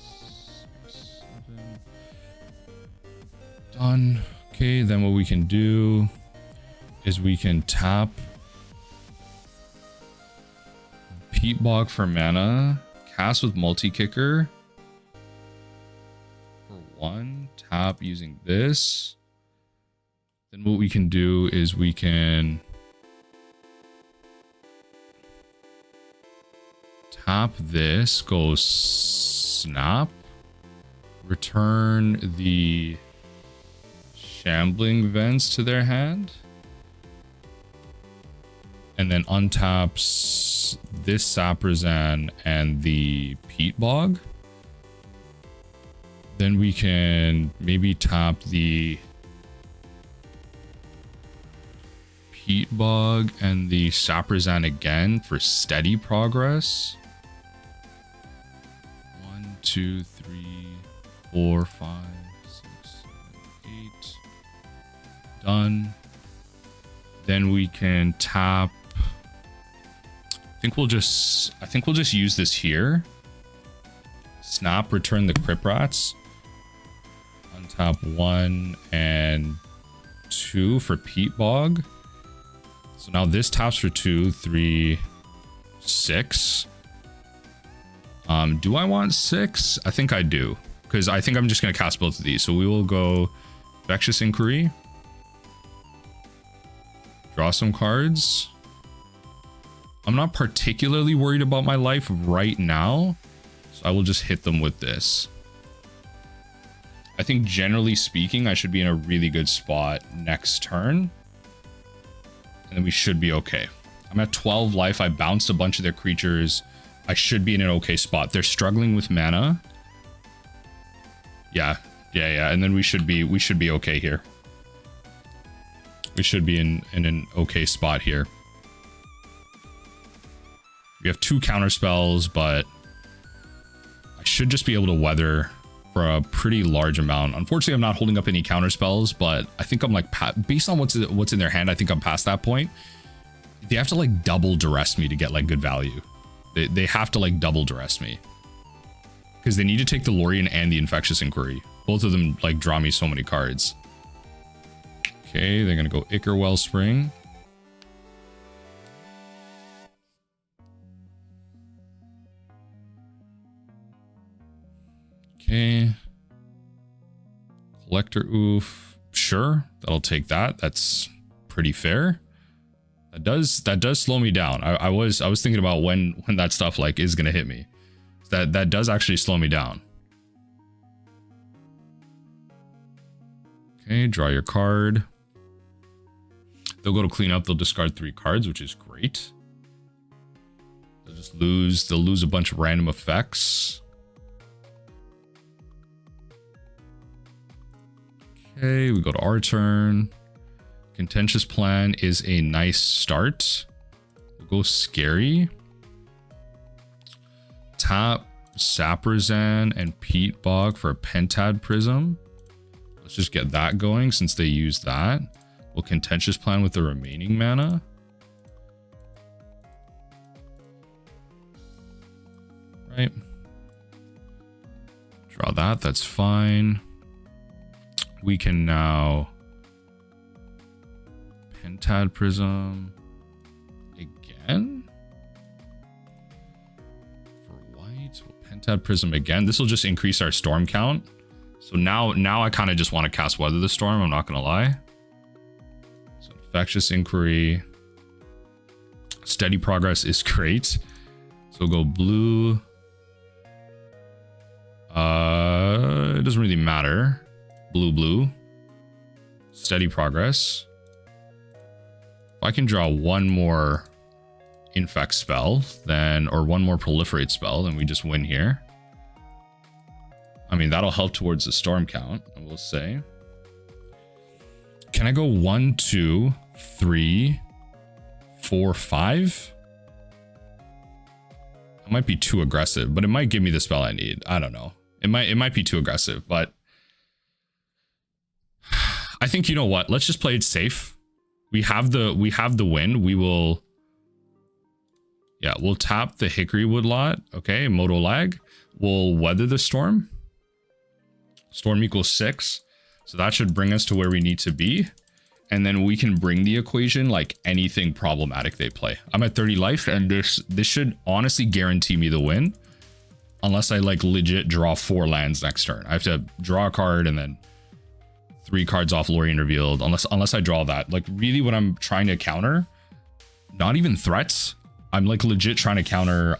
6, 7. Done. Okay, then what we can do is we can tap Peat Bog for mana, cast with multi-kicker for 1, tap using this. Then what we can do is we can tap this, go snap, return the Shambling Vents to their hand, and then untaps this Saprazzan and the Peat Bog. Then we can maybe tap the Peat Bog and the Saprazzan again for Steady Progress. 1, 2, 3, 4, 5, 6, 7, 8. Done. Then we can tap. I think we'll just use this here. Snap, return the Crypt Rats. Untap 1 and 2 for Peat Bog. So now this taps for 2, 3, 6. Do I want 6? I think I do, because I think I'm just going to cast both of these. So we will go Infectious Inquiry. Draw some cards. I'm not particularly worried about my life right now, so I will just hit them with this. I think generally speaking, I should be in a really good spot next turn, and then we should be okay. I'm at 12 life. I bounced a bunch of their creatures. I should be in an okay spot. They're struggling with mana. Yeah, and then we should be okay here. We should be in an okay spot here. We have 2 counter spells, but I should just be able to weather for a pretty large amount. Unfortunately, I'm not holding up any counter spells, but I think I'm like, based on what's in their hand, I think I'm past that point. They have to like double duress me to get like good value. They have to like double duress me, because they need to take the Lorien and the Infectious Inquiry. Both of them like draw me so many cards. Okay, they're gonna go Ichor Wellspring. Okay. Collector Oof. Sure, that'll take that. That's pretty fair. That does slow me down. I was thinking about when that stuff like is gonna hit me. That does actually slow me down. Okay, draw your card. They'll go to clean up. They'll discard 3 cards, which is great. They'll lose a bunch of random effects. Okay, we go to our turn. Contentious Plan is a nice start. We'll go Skerry. Tap Saprazzan and Peat Bog for a Pentad Prism. Let's just get that going since they use that. We'll Contentious Plan with the remaining mana. Right. Draw that, that's fine. We can now Pentad Prism again. For white, we'll Pentad Prism again. This will just increase our storm count. So now I kind of just want to cast Weather the Storm, I'm not going to lie. So Infectious Inquiry. Steady Progress is great. So we'll go blue. It doesn't really matter. Blue. Steady Progress. If I can draw one more Infect spell, then, or one more Proliferate spell, then we just win here. I mean, that'll help towards the storm count, I will say. Can I go 1, 2, 3, 4, 5? It might be too aggressive, but it might give me the spell I need. I don't know. It might be too aggressive, but I think, you know what? Let's just play it safe. We have the win. We'll tap the Hickory Woodlot. Okay, Moto Lag. We'll Weather the Storm. Storm equals 6. So that should bring us to where we need to be. And then we can bring the equation like anything problematic they play. I'm at 30 life, and this should honestly guarantee me the win. Unless I like legit draw 4 lands next turn. I have to draw a card and then 3 cards off Lorien Revealed. Unless I draw that. Like really what I'm trying to counter, not even threats. I'm like legit trying to counter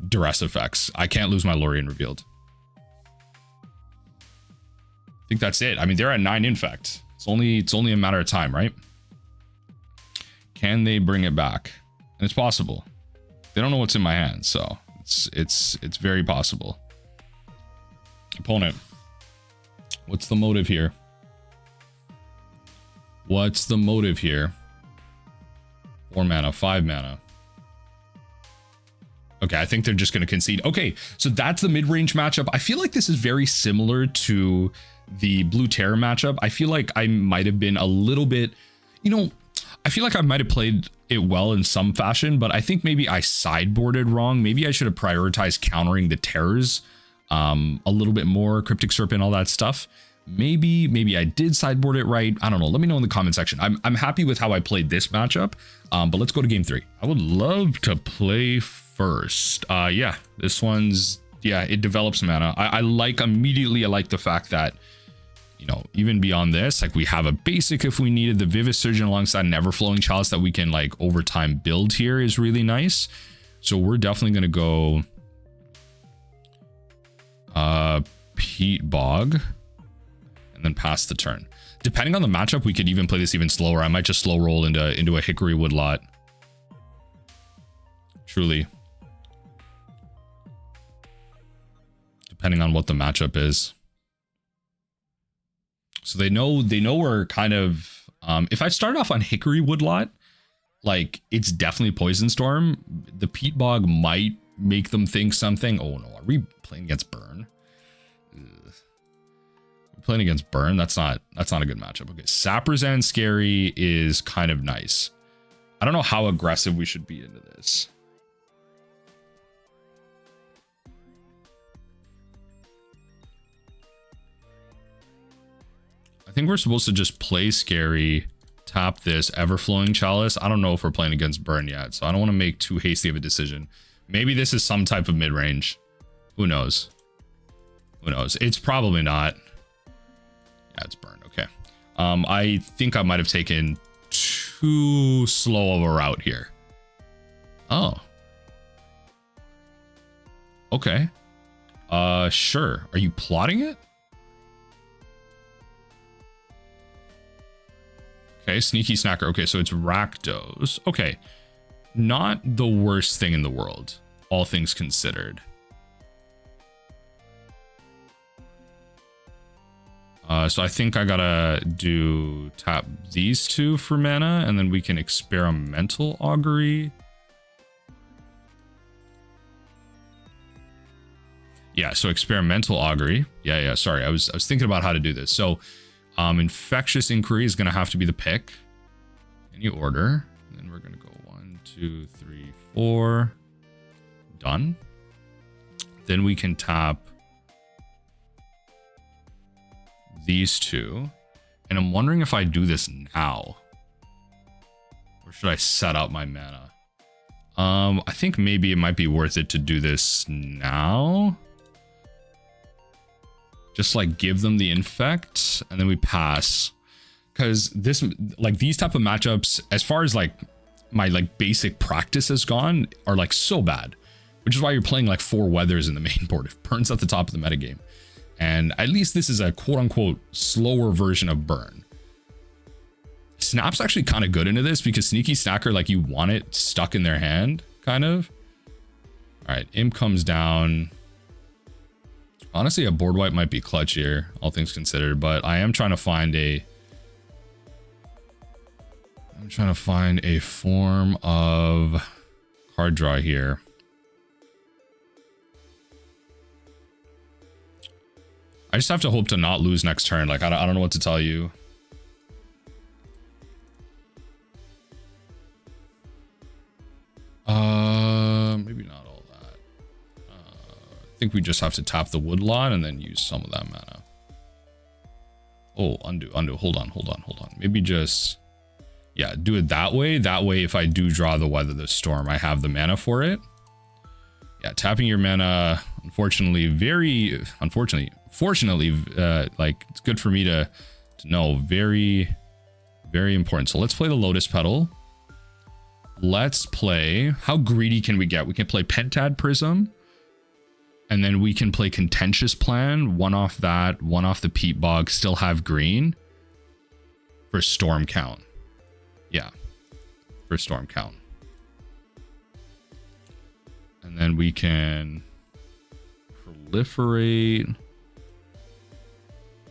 duress effects. I can't lose my Lorien Revealed. I think that's it. I mean, they're at 9 infect. It's only a matter of time, right? Can they bring it back? And it's possible. They don't know what's in my hand, so it's very possible. Opponent. What's the motive here? What's the motive here? 4 mana, 5 mana. Okay, I think they're just going to concede. Okay, so that's the mid-range matchup. I feel like this is very similar to the Blue Terror matchup. I feel like I might have been a little bit, you know, I feel like I might have played it well in some fashion, but I think maybe I sideboarded wrong. Maybe I should have prioritized countering the terrors a little bit more, Cryptic Serpent, all that stuff. Maybe I did sideboard it right. I don't know. Let me know in the comment section. I'm happy with how I played this matchup, but let's go to game 3. I would love to play first. Yeah, this one's, yeah, it develops mana. I like immediately. I like the fact that you know, even beyond this, like we have a basic if we needed. The Vivisurgeon alongside an Everflowing Chalice that we can like over time build here is really nice. So we're definitely going to go Peat Bog and then pass the turn. Depending on the matchup, we could even play this even slower. I might just slow roll into a Hickory Woodlot. Truly. Depending on what the matchup is. So they know we're kind of if I start off on Hickory Woodlot, like it's definitely Poison Storm. The Peat Bog might make them think something. Oh no, are we playing against Burn? Ugh. We're playing against Burn. That's not a good matchup. Okay, Saprazzan Skerry is kind of nice. I don't know how aggressive we should be into this. I think we're supposed to just play Skerry, tap this Everflowing Chalice. I don't know if we're playing against Burn yet, so I don't want to make too hasty of a decision. Maybe this is some type of mid-range. Who knows? Who knows? It's probably not. Yeah, it's Burn. Okay. I think I might have taken too slow of a route here. Oh. Okay. Sure. Are you plotting it? Okay, Sneaky Snacker. Okay, so it's Rakdos. Okay, not the worst thing in the world, all things considered. So I think I gotta tap these two for mana, and then we can Experimental Augury. Yeah, so Experimental Augury. Yeah, sorry, I was thinking about how to do this. So Infectious Inquiry is going to have to be the pick. Any order. And then we're going to go 1, 2, 3, 4. Done. Then we can tap these two. And I'm wondering if I do this now. Or should I set up my mana? I think maybe it might be worth it to do this now. Just like give them the infect and then we pass, because this, like these type of matchups, as far as like my like basic practice has gone, are like so bad, which is why you're playing like 4 weathers in the main board. It Burn's at the top of the metagame, and at least this is a quote unquote slower version of Burn. Snap's actually kind of good into this because Sneaky Snacker, like you want it stuck in their hand kind of. All right, Imp comes down. Honestly, a board wipe might be clutch here, all things considered, but I am trying to find a form of card draw here. I just have to hope to not lose next turn. Like I don't know what to tell you. Maybe not all that. I think we just have to tap the Woodlot and then use some of that mana. Oh, undo. Hold on. Maybe just, yeah, do it that way. That way, if I do draw the Weather the Storm, I have the mana for it. Yeah, tapping your mana, fortunately, like it's good for me to know. Very, very important. So let's play the Lotus Petal. Let's play, how greedy can we get? We can play Pentad Prism. And then we can play Contentious Plan, one off that, one off the Peat Bog, still have green for Storm count. Yeah, for Storm count. And then we can proliferate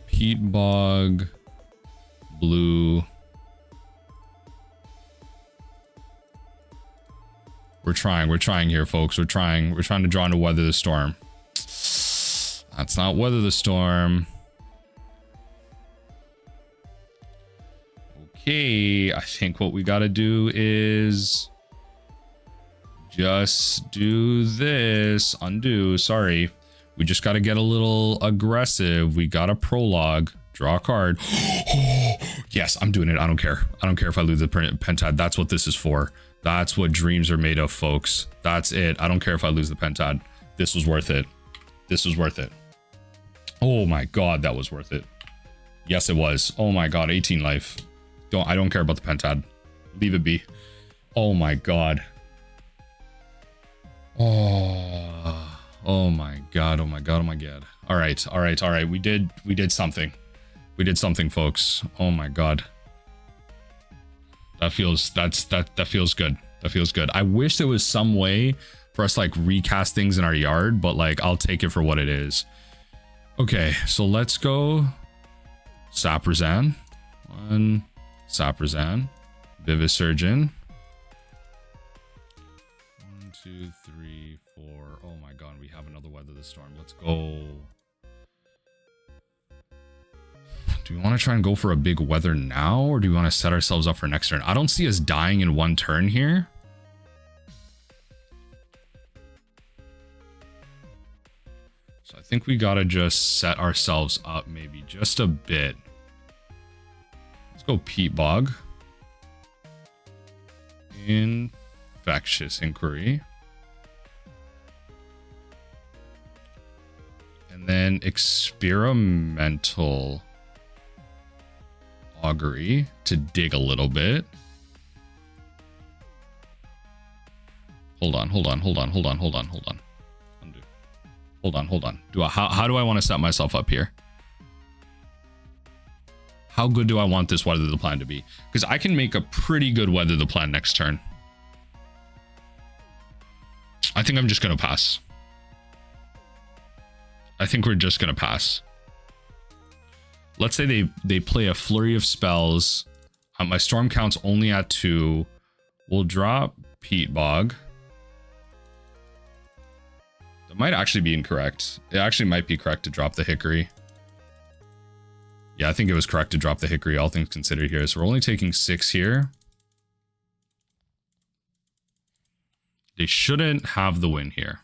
Peat Bog, blue. We're trying here, folks. We're trying to draw into Weather the Storm. That's not Weather the Storm. Okay, I think what we got to do is just do this. Undo. Sorry. We just got to get a little aggressive. We got a Prologue. Draw a card. Yes, I'm doing it. I don't care. I don't care if I lose the Pentad. That's what this is for. That's what dreams are made of, folks. That's it. I don't care if I lose the Pentad. This was worth it. This was worth it. Oh my god, that was worth it. Yes, it was. Oh my god, 18 life. I don't care about the Pentad. Leave it be. Oh my god. Oh my god, oh my god, oh my god. All right. We did something. We did something, folks. Oh my god. That feels good. That feels good. I wish there was some way for us to like recast things in our yard, but like I'll take it for what it is. Okay, so let's go Saprazzan. One Saprazzan. Vivisurgeon. 1, 2, 3, 4. Oh my god, we have another Weather the Storm. Let's go. Do we want to try and go for a big weather now, or do we want to set ourselves up for next turn? I don't see us dying in one turn here. So I think we gotta just set ourselves up maybe just a bit. Let's go Peat Bog. Infectious Inquiry. And then Experimental Augury to dig a little bit. Hold on. Undo. Hold on. How do I want to set myself up here? How good do I want this Weather the Plan to be? Because I can make a pretty good Weather the Plan next turn. I think I'm just going to pass. I think we're just going to pass. Let's say they play a flurry of spells. My storm count's only at 2. We'll drop Peat Bog. That might actually be incorrect. It actually might be correct to drop the Hickory. Yeah, I think it was correct to drop the Hickory, all things considered here. So we're only taking 6 here. They shouldn't have the win here.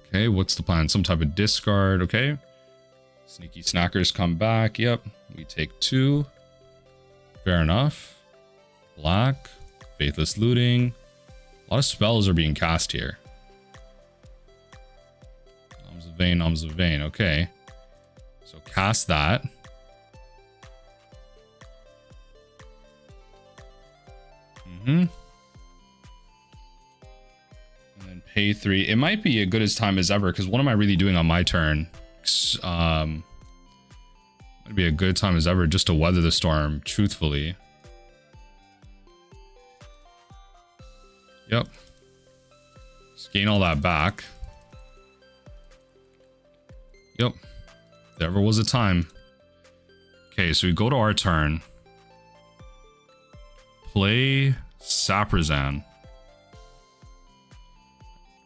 Okay, what's the plan? Some type of discard, okay. Sneaky Snackers come back, yep. We take 2. Fair enough. Black, Faithless Looting. A lot of spells are being cast here. Arms of Vein, okay. So cast that. And then pay 3. It might be as good as time as ever, because what am I really doing on my turn? Might be a good time as ever just to weather the storm, truthfully. Yep. Just gain all that back. Yep. There ever was a time. Okay, so we go to our turn. Play Saprazzan.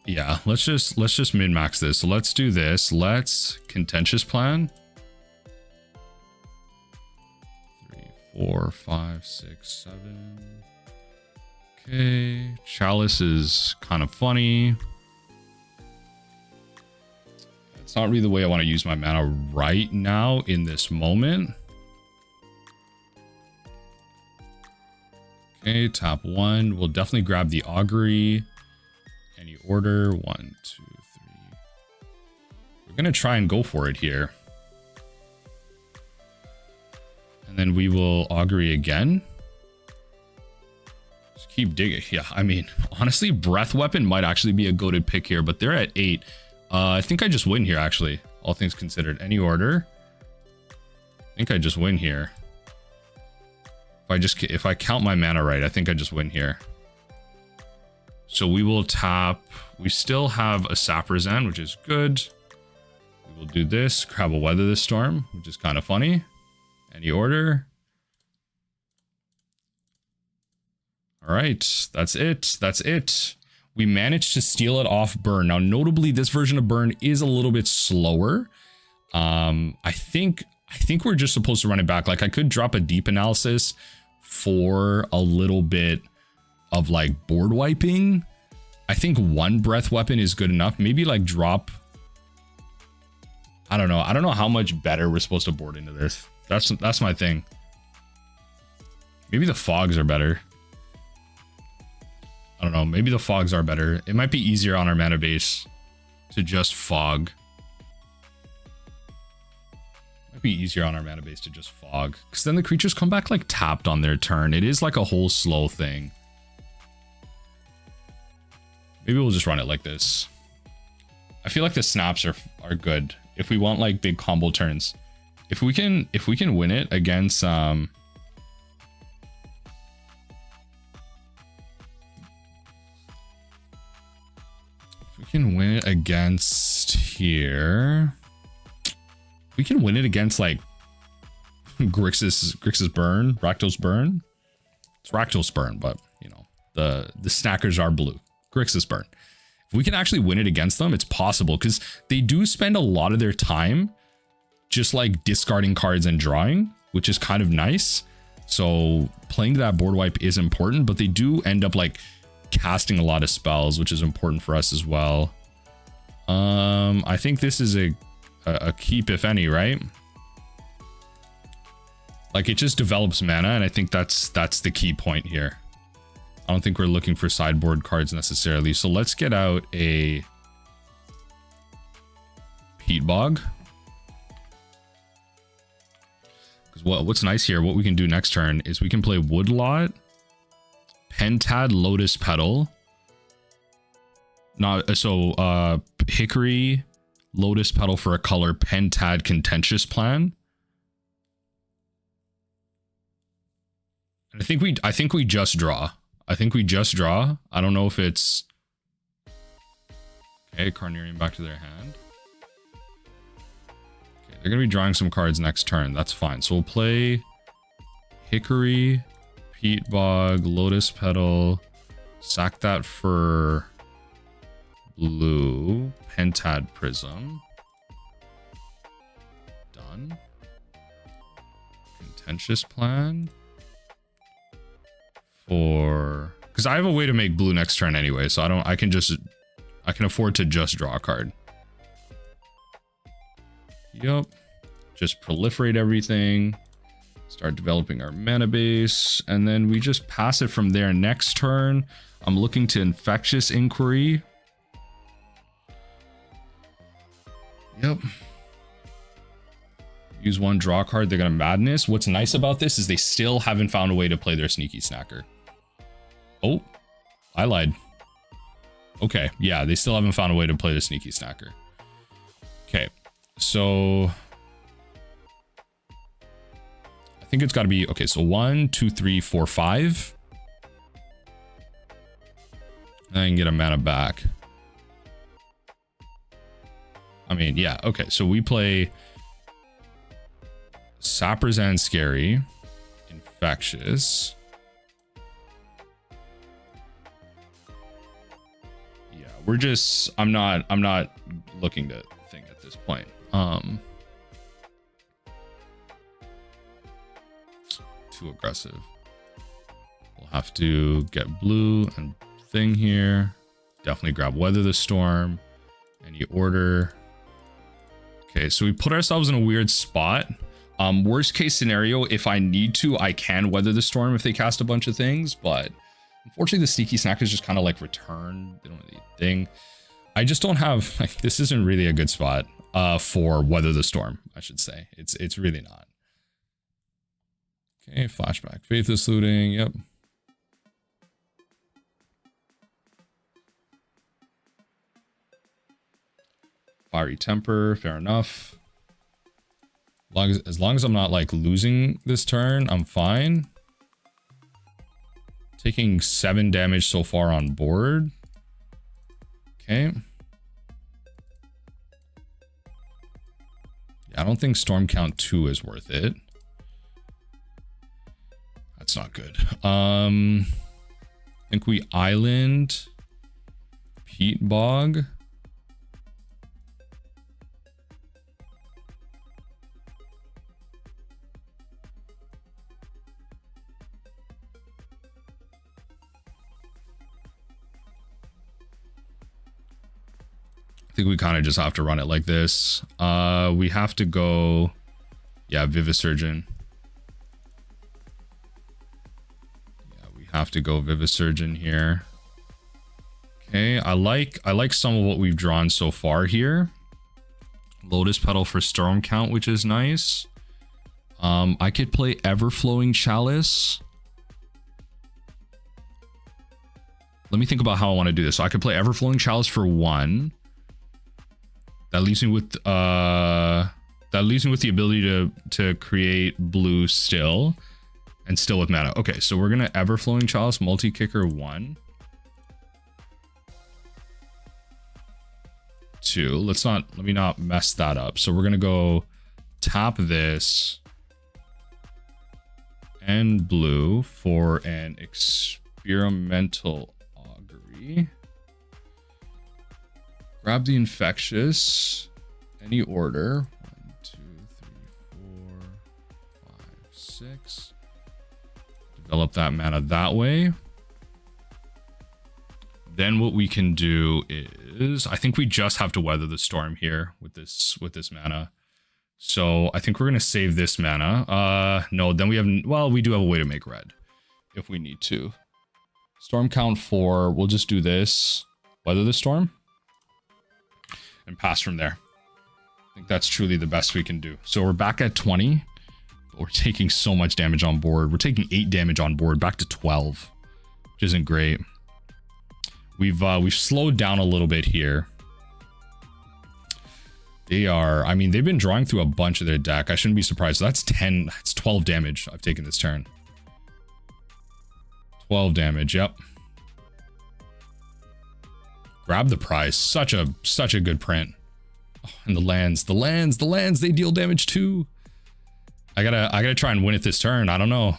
Yeah, let's just min-max this. So let's do this. Let's Contentious Plan. 3, 4, 5, 6, 7. Okay. Chalice is kind of funny. It's not really the way I want to use my mana right now in this moment. Okay, tap 1. We'll definitely grab the Augury. Any order. 1, 2, 3. We're going to try and go for it here. And then we will Augury again. Just keep digging. Yeah, I mean, honestly, Breath Weapon might actually be a goated pick here, but they're at 8. I think I just win here, actually. All things considered. Any order. I think I just win here. If I count my mana right, I think I just win here. So we will tap. We still have a Saprazzan, which is good. We will do this. Grab a Weather the Storm, which is kind of funny. Any order. All right. That's it. That's it. We managed to steal it off Burn. Now, notably, this version of Burn is a little bit slower. I think we're just supposed to run it back. Like, I could drop a Deep Analysis for a little bit of like board wiping. I think 1 Breath Weapon is good enough. Maybe like drop. I don't know. I don't know how much better we're supposed to board into this. That's my thing. Maybe the fogs are better. I don't know. Maybe the fogs are better. It might be easier on our mana base to just fog. Might be easier on our mana base to just fog. Because then the creatures come back like tapped on their turn. It is like a whole slow thing. Maybe we'll just run it like this. I feel like the snaps are good. If we want like big combo turns. If we can win it against if we can win it against here. We can win it against like Grixis Burn, Rakdos Burn. It's Rakdos Burn, but you know, the snackers are blue. Grixis Burn. If we can actually win it against them, it's possible because they do spend a lot of their time just like discarding cards and drawing, which is kind of nice. So playing that board wipe is important, but they do end up like casting a lot of spells, which is important for us as well. I think this is a keep, if any, right? Like it just develops mana, and I think that's the key point here. I don't think we're looking for sideboard cards necessarily. So let's get out a Peat Bog. Because what's nice here, what we can do next turn is we can play Woodlot, Pentad Lotus Petal. Hickory Lotus Petal for a color, Pentad Contentious Plan. And I think we just draw. I think we just draw. I don't know if it's okay. Carnarium back to their hand. Okay, they're gonna be drawing some cards next turn. That's fine. So we'll play Hickory, Peat Bog, Lotus Petal, sack that for blue, Pentad Prism. Done. Contentious Plan. For because I have a way to make blue next turn anyway, so I can afford to just draw a card. Yup. Just proliferate everything. Start developing our mana base, and then we just pass it from there. Next turn, I'm looking to Infectious Inquiry. Yep. Use one draw card. They're gonna Madness. What's nice about this is they still haven't found a way to play their Sneaky Snacker. Oh, I lied. Okay, yeah, they still haven't found a way to play the Sneaky Snacker. Okay, so I think it's got to be okay. So 1, 2, 3, 4, 5. And I can get a mana back. I mean, yeah, okay. So we play Saprazzan Skerry, Infectious. Yeah, we're just I'm not looking to think at this point. Too aggressive. We'll have to get blue and thing here. Definitely grab Weather the Storm. Any order. Okay, so we put ourselves in a weird spot. Worst case scenario, if I need to, I can Weather the Storm if they cast a bunch of things, but unfortunately the Sneaky Snack is just kind of like return. They don't really thing. I just don't have, like, this isn't really a good spot for Weather the Storm, I should say. It's really not. Okay, flashback. Faithless Looting, yep. Fiery Temper, fair enough. As long as I'm not like losing this turn, I'm fine. Taking 7 damage so far on board. Okay. Yeah, I don't think Storm Count 2 is worth it. That's not good. I think we Island Peat Bog. I think we kind of just have to run it like this. We have to go, yeah, Vivisurgeon. Yeah, we have to go Vivisurgeon here. Okay, I like some of what we've drawn so far here. Lotus Petal for Storm count, which is nice. I could play Everflowing Chalice. Let me think about how I want to do this. So I could play Everflowing Chalice for 1. That leaves me with the ability to create blue still, and still with mana. Okay, so we're gonna Everflowing Chalice multi-kicker 1. 2. Let me not mess that up. So we're gonna go tap this and blue for an Experimental Augury. Grab the Infectious, any order. 1, 2, 3, 4, 5, 6. Develop that mana that way. Then what we can do is, I think we just have to weather the storm here with this mana. So I think we're gonna save this mana. No, then we have, well, we do have a way to make red if we need to. Storm count 4. We'll just do this, weather the storm, and pass from there. I think that's truly the best we can do. So we're back at 20. But we're taking so much damage on board. We're taking 8 damage on board, back to 12, which isn't great. We've slowed down a little bit here. I mean, they've been drawing through a bunch of their deck. I shouldn't be surprised. So that's 10, that's 12 damage I've taken this turn. 12 damage, yep. Grab the prize. Such a good print. Oh, and the lands, they deal damage too. I gotta try and win it this turn. I don't know.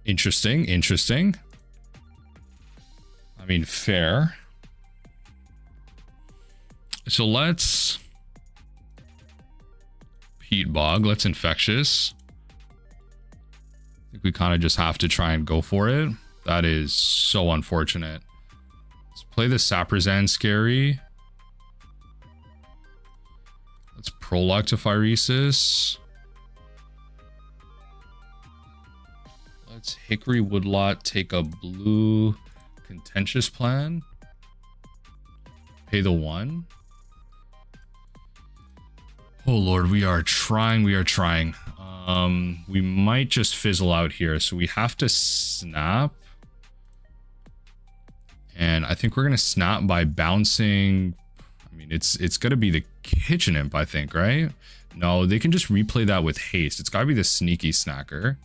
Interesting. I mean, fair. So let's Peat Bog. Let's Infectious. I think we kind of just have to try and go for it. That is so unfortunate. Let's play the Saprazzan Skerry. Let's Prologue to Phyresis. Let's Hickory Woodlot, take a blue Contentious Plan. Pay the 1. Oh lord, we are trying. We might just fizzle out here, so we have to snap. And I think we're gonna snap by bouncing. I mean, it's gonna be the Kitchen Imp, I think, right? No, they can just replay that with haste. It's gotta be the Sneaky Snacker.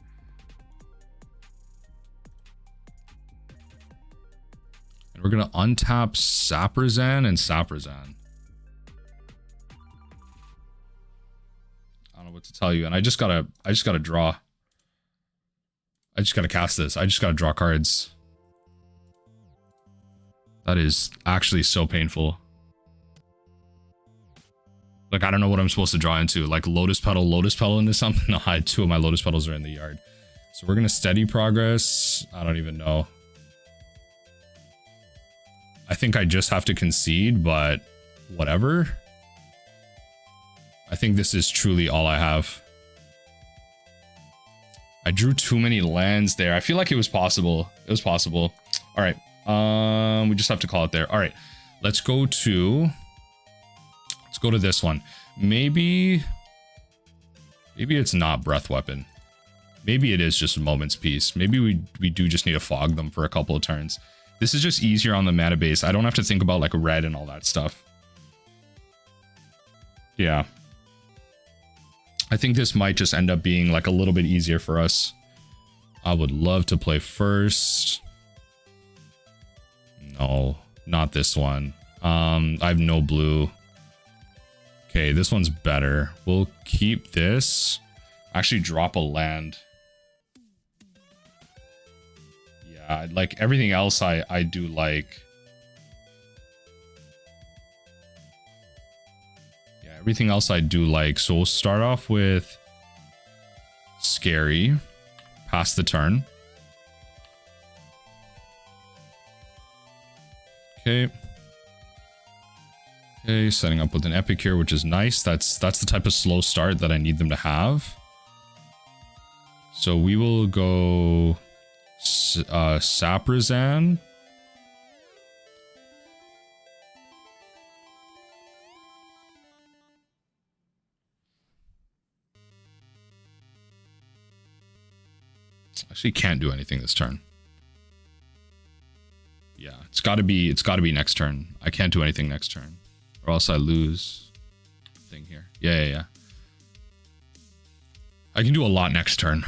And we're gonna untap Saprazzan and Saprazzan. I don't know what to tell you. And I just gotta draw. I just gotta cast this. I just gotta draw cards. That is actually so painful. Like, I don't know what I'm supposed to draw into. Like Lotus Petal into something? No, 2 of my Lotus Petals are in the yard. So we're gonna steady progress. I don't even know. I think I just have to concede, but whatever. I think this is truly all I have. I drew too many lands there. I feel like it was possible. It was possible. All right. We just have to call it there. All right. Let's go to this one. Maybe it's not Breath Weapon. Maybe it is just a Moment's Peace. Maybe we do just need to fog them for a couple of turns. This is just easier on the mana base. I don't have to think about like red and all that stuff. Yeah. I think this might just end up being like a little bit easier for us. I would love to play first. No, not this one. I have no blue. Okay, this one's better. We'll keep this. Actually drop a land. Like everything else I do like. Yeah, everything else I do like. So we'll start off with Skerry. Pass the turn. Okay. Okay, setting up with an Epic here, which is nice. That's the type of slow start that I need them to have. So we will go Saprazzan Actually can't do anything this turn. Yeah, it's gotta be next turn. I can't do anything next turn. Or else I lose thing here. Yeah. I can do a lot next turn.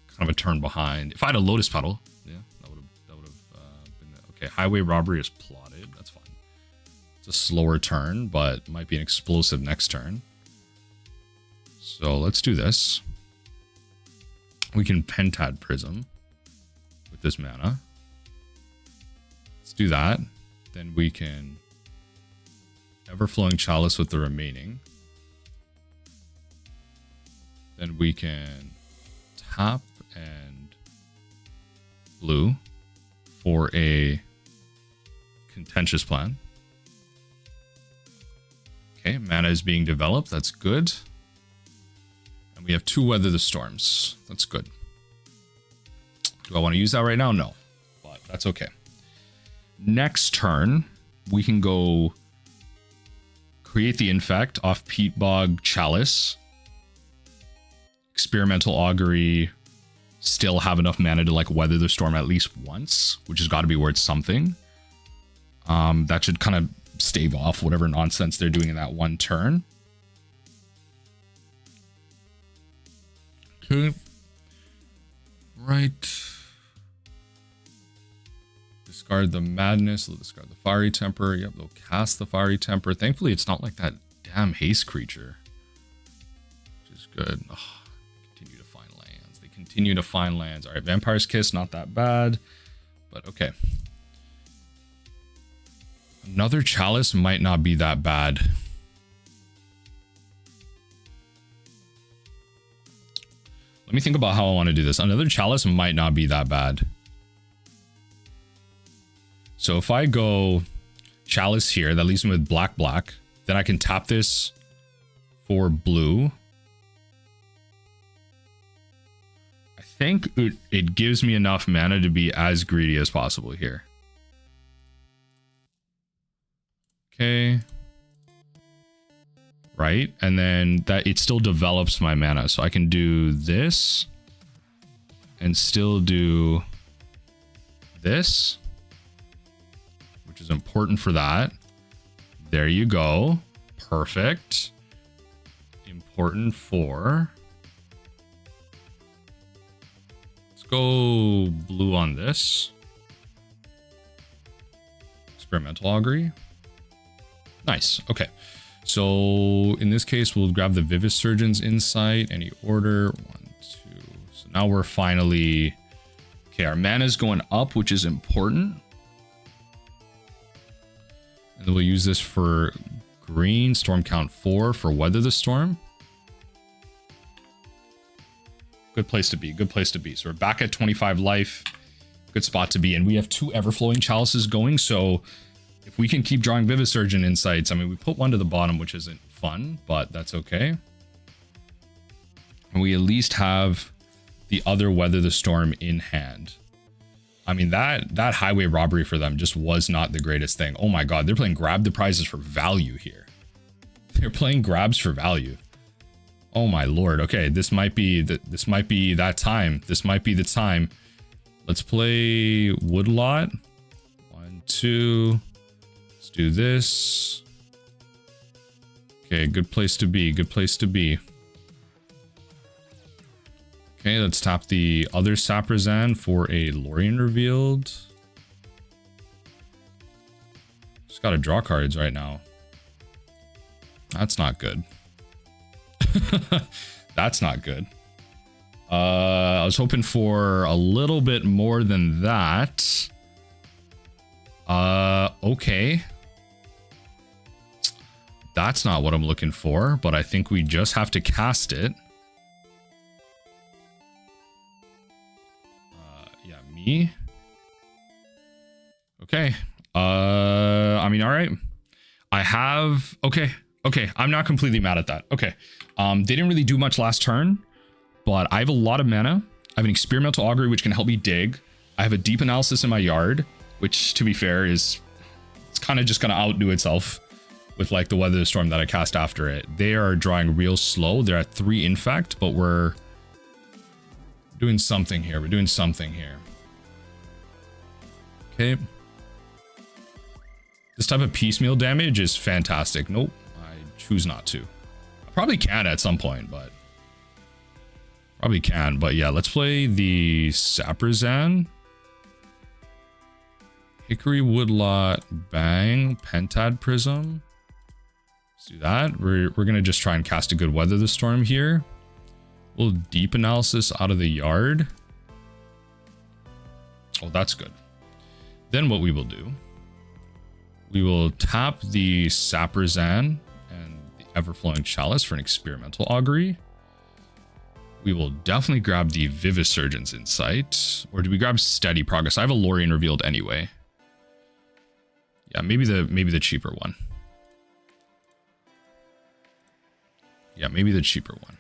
Kind of a turn behind. If I had a Lotus Petal, yeah, that would have been okay. Highway Robbery is plotted. That's fine. It's a slower turn, but might be an explosive next turn. So let's do this. We can Pentad Prism with this mana. Let's do that. Then we can Everflowing Chalice with the remaining. Then we can tap and blue for a Contentious Plan. Okay, mana is being developed. That's good. And we have 2 Weather the Storms. That's good. Do I want to use that right now? No, but that's okay. Next turn, we can go create the Infect off Peat Bog Chalice. Experimental Augury. Still have enough mana to like Weather the Storm at least once, which has got to be worth something. That should kind of stave off whatever nonsense they're doing in that one turn. Okay. Right. Discard the Madness. They'll discard the Fiery Temper. Yep, they'll cast the Fiery Temper. Thankfully, it's not like that damn haste creature. Which is good. Oh, continue to find lands. They continue to find lands. All right, Vampire's Kiss, not that bad. But okay. Another Chalice might not be that bad. Let me think about how I want to do this. Another Chalice might not be that bad. So if I go Chalice here, that leaves me with black. Then I can tap this for blue. I think it gives me enough mana to be as greedy as possible here. Okay. Right, and then that it still develops my mana, so I can do this and still do this, which is important for that. There you go. Perfect. Important for... Let's go blue on this. Experimental Augury. Nice. Okay. So in this case, we'll grab the Vivisurgeon's Insight, any order, 1, 2. So now we're finally, okay, our mana is going up, which is important. And then we'll use this for green, storm count 4 for Weather the Storm. Good place to be, good place to be. So we're back at 25 life, good spot to be. And we have 2 Everflowing Chalices going, so if we can keep drawing Vivisurgeon Insights, I mean, we put one to the bottom, which isn't fun, but that's okay. And we at least have the other Weather the Storm in hand. I mean, that Highway Robbery for them just was not the greatest thing. Oh my god, they're playing grab the prizes for value here. They're playing grabs for value. Oh my lord. Okay, this might be that time. This might be the time. Let's play Woodlot. 1, 2. Do this. Okay, good place to be, good place to be. Okay, let's tap the other Saprazzan for a Lorien Revealed. Just gotta draw cards right now. That's not good. That's not good. I was hoping for a little bit more than that. Okay. That's not what I'm looking for, but I think we just have to cast it. Yeah, me. Okay. I mean, all right. I have, okay. I'm not completely mad at that. Okay. They didn't really do much last turn, but I have a lot of mana. I have an Experimental Augury, which can help me dig. I have a Deep Analysis in my yard, which to be fair it's kind of just going to outdo itself with like the Weather the Storm that I cast after it. They are drawing real slow. They're at 3 Infect, but we're Doing something here. We're doing something here. Okay. This type of piecemeal damage is fantastic. Nope. I choose not to. I probably can at some point, but... Probably can, but yeah, let's play the Saprazzan. Hickory Woodlot, bang, Pentad Prism. Let's do that. We're gonna just try and cast a good Weather the Storm here. A little Deep Analysis out of the yard. Oh, that's good. Then what we will do, we will tap the Saprazzan and the Everflowing Chalice for an Experimental Augury. We will definitely grab the Vivisurgeon's Insight. Or do we grab Steady Progress? I have a Lorien Revealed anyway. Yeah, maybe the cheaper one. Yeah, maybe the cheaper one.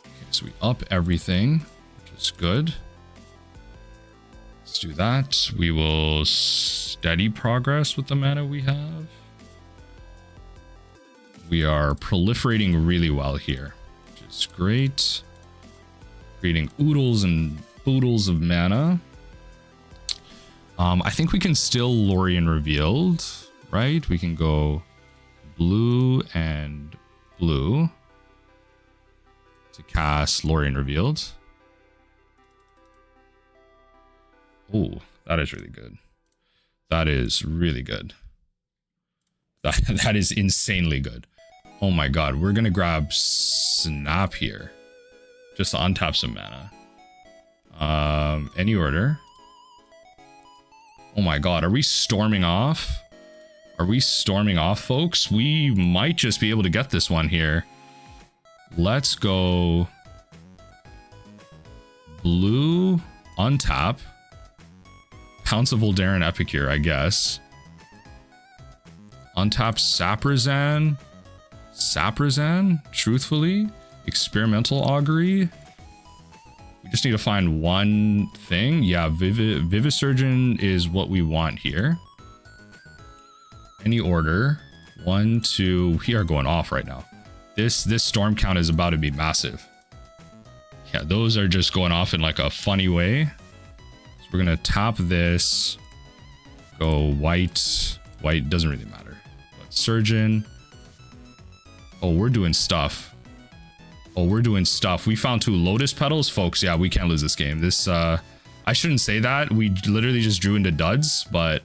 Okay, so we up everything, which is good. Let's do that. We will Steady Progress with the mana we have. We are proliferating really well here, which is great. Creating oodles and boodles of mana. I think we can still Lorien Revealed, right? We can go blue and blue to cast Lorien Revealed. Oh, that is really good. That is really good. That is insanely good. Oh my god, we're gonna grab Snap here. Just to untap some mana. Any order. Oh my god, are we storming off? Are we storming off, folks? We might just be able to get this one here. Let's go blue, untap. Pounce of Voldaren Epicure, I guess. Untap Saprazzan. Saprazzan, truthfully. Experimental Augury. We just need to find one thing. Yeah, Vivisurgeon is what we want here. Any order. 1, 2. We are going off right now. This storm count is about to be massive. Yeah, those are just going off in like a funny way. So we're gonna tap this. Go white. White doesn't really matter. But Surgeon. Oh, we're doing stuff. Oh, we're doing stuff. We found 2 Lotus Petals, folks. Yeah, we can't lose this game. This, I shouldn't say that. We literally just drew into duds, but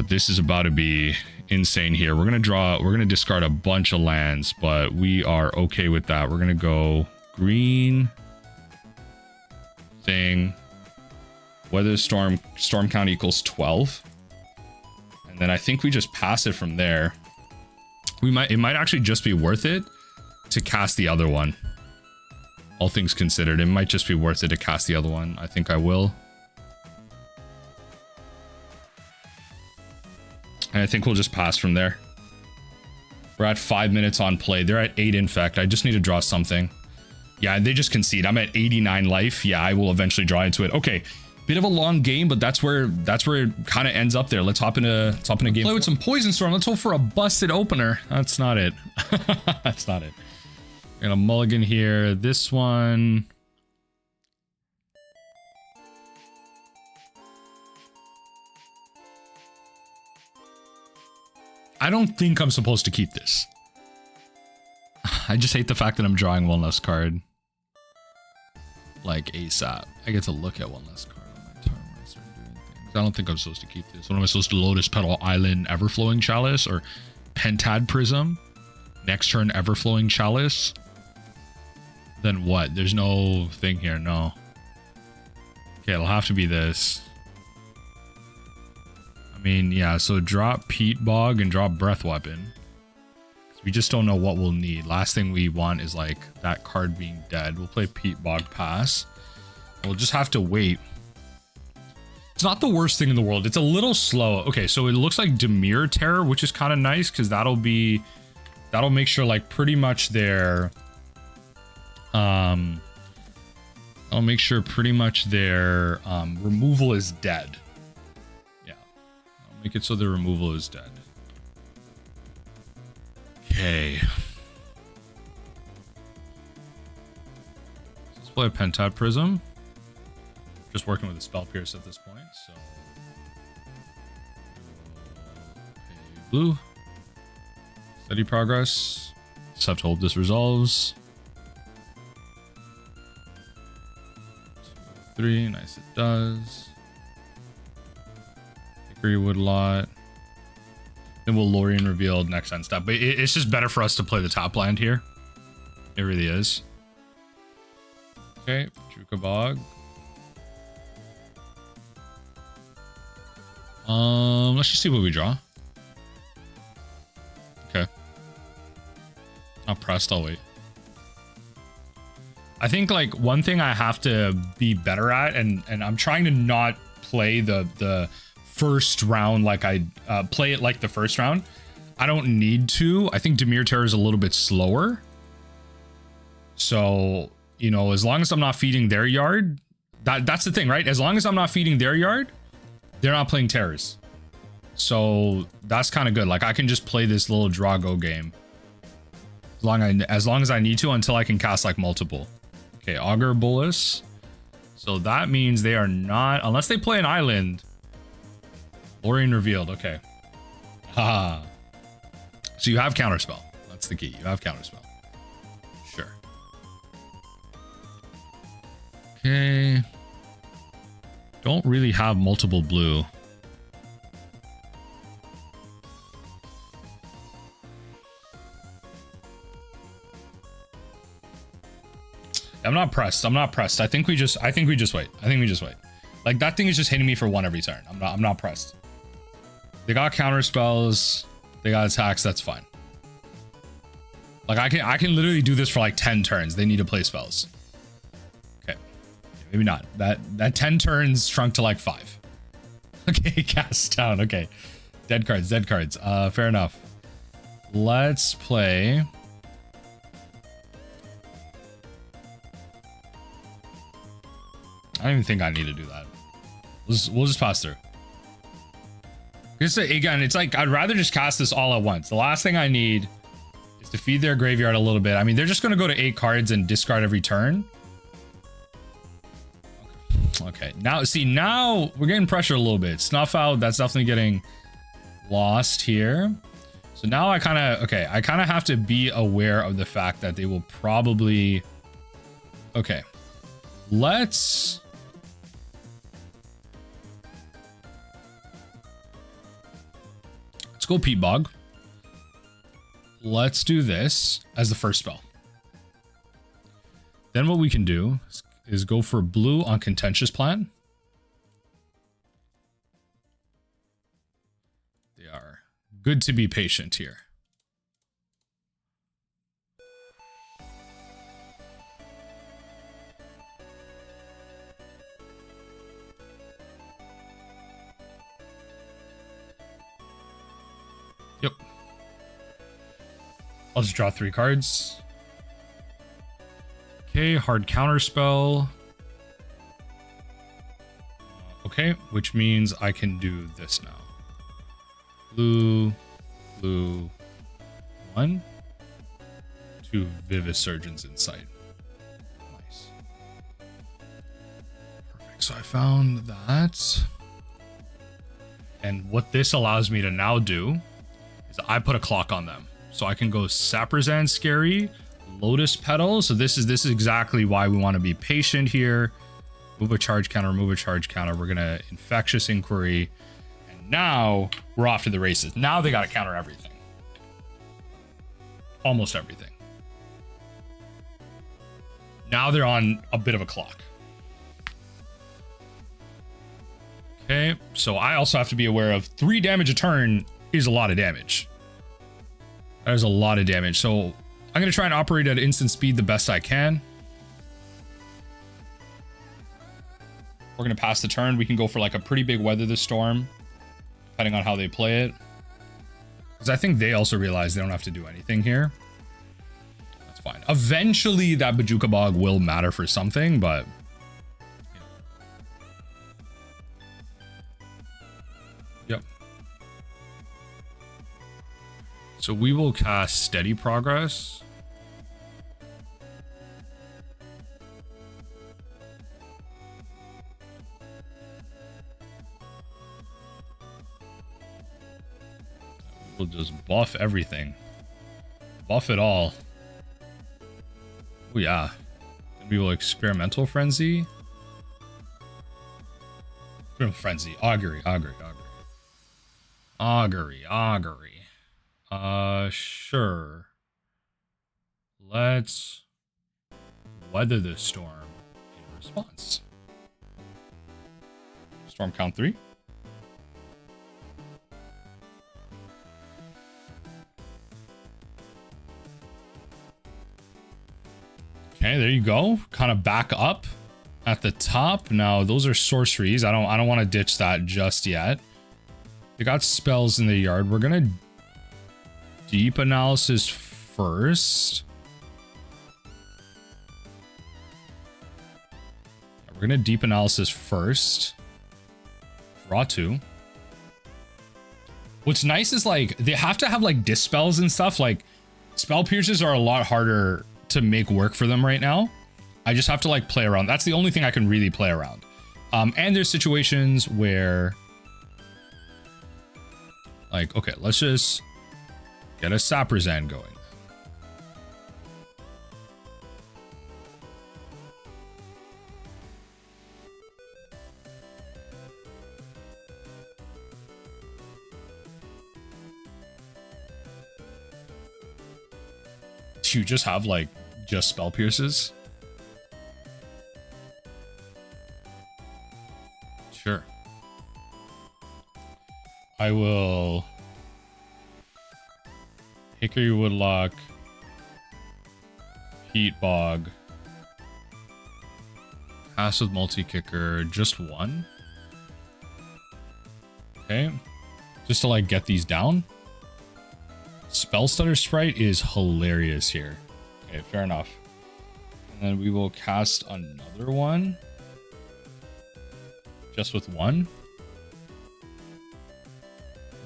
this is about to be insane here. We're gonna discard a bunch of lands, but we are okay with that. We're gonna go green thing. Weather storm count equals 12. And then I think we just pass it from there. It might actually just be worth it to cast the other one. All things considered, it might just be worth it to cast the other one. I think I will. And I think we'll just pass from there. We're at 5 minutes on play. They're at 8 infect. I just need to draw something. Yeah, they just concede. I'm at 89 life. Yeah, I will eventually draw into it. Okay. Bit of a long game, but that's where it kind of ends up there. Let's hop in a game. Play with some Poison Storm. Let's hope for a busted opener. That's not it. That's not it. We're gonna mulligan here. This one. I don't think I'm supposed to keep this. I just hate the fact that I'm drawing one less card. Like ASAP. I get to look at one less card. I don't think I'm supposed to keep this. What am I supposed to Lotus Petal Island Everflowing Chalice or Pentad Prism? Next turn Everflowing Chalice. Then what? There's no thing here. No. Okay, it'll have to be this. I mean, yeah, so drop Peat Bog and drop Breath Weapon. We just don't know what we'll need. Last thing we want is like that card being dead. We'll play Peat Bog pass. We'll just have to wait. It's not the worst thing in the world. It's a little slow. Okay, so it looks like Dimir Terror, which is kind of nice because that'll make sure like pretty much their I'll make sure pretty much their removal is dead. Yeah. I'll make it so the removal is dead. Okay. play Pentad Prism. Just working with a Spell Pierce at this point, so pay blue. Steady progress. Just have to hope this resolves. 2, 3, nice, it does. Hickory Woodlot. Then we'll Lorien Revealed next end step. But it's just better for us to play the top land here. It really is. Okay, Juka Bog. Let's just see what we draw. Okay. Not pressed, I'll wait. I think like one thing I have to be better at, and I'm trying to not play the first round like I play it like the first round. I don't need to. I think Dimir Terror is a little bit slower. So, you know, as long as I'm not feeding their yard, that's the thing, right? As long as I'm not feeding their yard, they're not playing terrors. So that's kind of good. Like I can just play this little draw go game as long as I need to until I can cast like multiple. Okay, Augur Bolus. So that means they are not, unless they play an island. Lorien Revealed. Okay. Haha. So you have Counterspell. That's the key. You have Counterspell. Sure. Okay. Don't really have multiple blue. I'm not pressed. I'm not pressed. I think we just wait. I think we just wait. Like that thing is just hitting me for 1 every turn. I'm not pressed. They got counter spells. They got attacks. That's fine. Like I can literally do this for like 10 turns. They need to play spells. Okay. Maybe not. That 10 turns shrunk to like 5. Okay, cast down. Okay. Dead cards. Fair enough. Let's play. I don't even think I need to do that. We'll just pass through. Again, it's like I'd rather just cast this all at once. The last thing I need is to feed their graveyard a little bit. I mean, they're just going to go to 8 cards and discard every turn. Okay, now we're getting pressure a little bit. Snuff out, that's definitely getting lost here. So now I kind of have to be aware of the fact that they will probably... Okay, let's go Peat Bog. Let's do this as the first spell. Then what we can do is go for blue on Contentious Plan. They are good to be patient here. Yep. I'll just draw 3 cards. Okay, hard counter spell. Okay, which means I can do this now. Blue, 1. 2 Vivisurgeon's Insight. Nice. Perfect. So I found that. And what this allows me to now do is I put a clock on them. So I can go Saprazzan Skerry, Lotus Petal. So this is exactly why we want to be patient here. Move a charge counter, remove a charge counter. We're gonna Infectious Inquiry. And now we're off to the races. Now they gotta counter everything. Almost everything. Now they're on a bit of a clock. Okay, so I also have to be aware of 3 damage a turn is a lot of damage. That is a lot of damage. So I'm going to try and operate at instant speed the best I can. We're going to pass the turn. We can go for like a pretty big Weather the Storm, depending on how they play it. Because I think they also realize they don't have to do anything here. That's fine. Eventually that Bojuka Bog will matter for something, but... Yep. So we will cast Steady Progress. We'll just buff everything. Buff it all. Oh yeah. We will Experimental Frenzy. Experimental Frenzy. Augury. Sure. Let's weather the storm in response. Storm count 3. Okay, there you go. Kind of back up at the top. Now, those are sorceries. I don't want to ditch that just yet. They got spells in the yard. We're gonna deep analysis first. We're gonna deep analysis first. Draw 2. What's nice is like they have to have like dispels and stuff. Like spell pierces are a lot harder to make work for them right now. I just have to like play around. That's the only thing I can really play around. And there's situations where like, okay, let's just get a Saprazzan going. Do you just have like just spell pierces? Sure. I will Hickory Woodlot, Peat Bog, pass with multi-kicker, just one. Okay, just to like get these down. Spell Stutter Sprite is hilarious here. Okay, fair enough. And then we will cast another one. Just with one.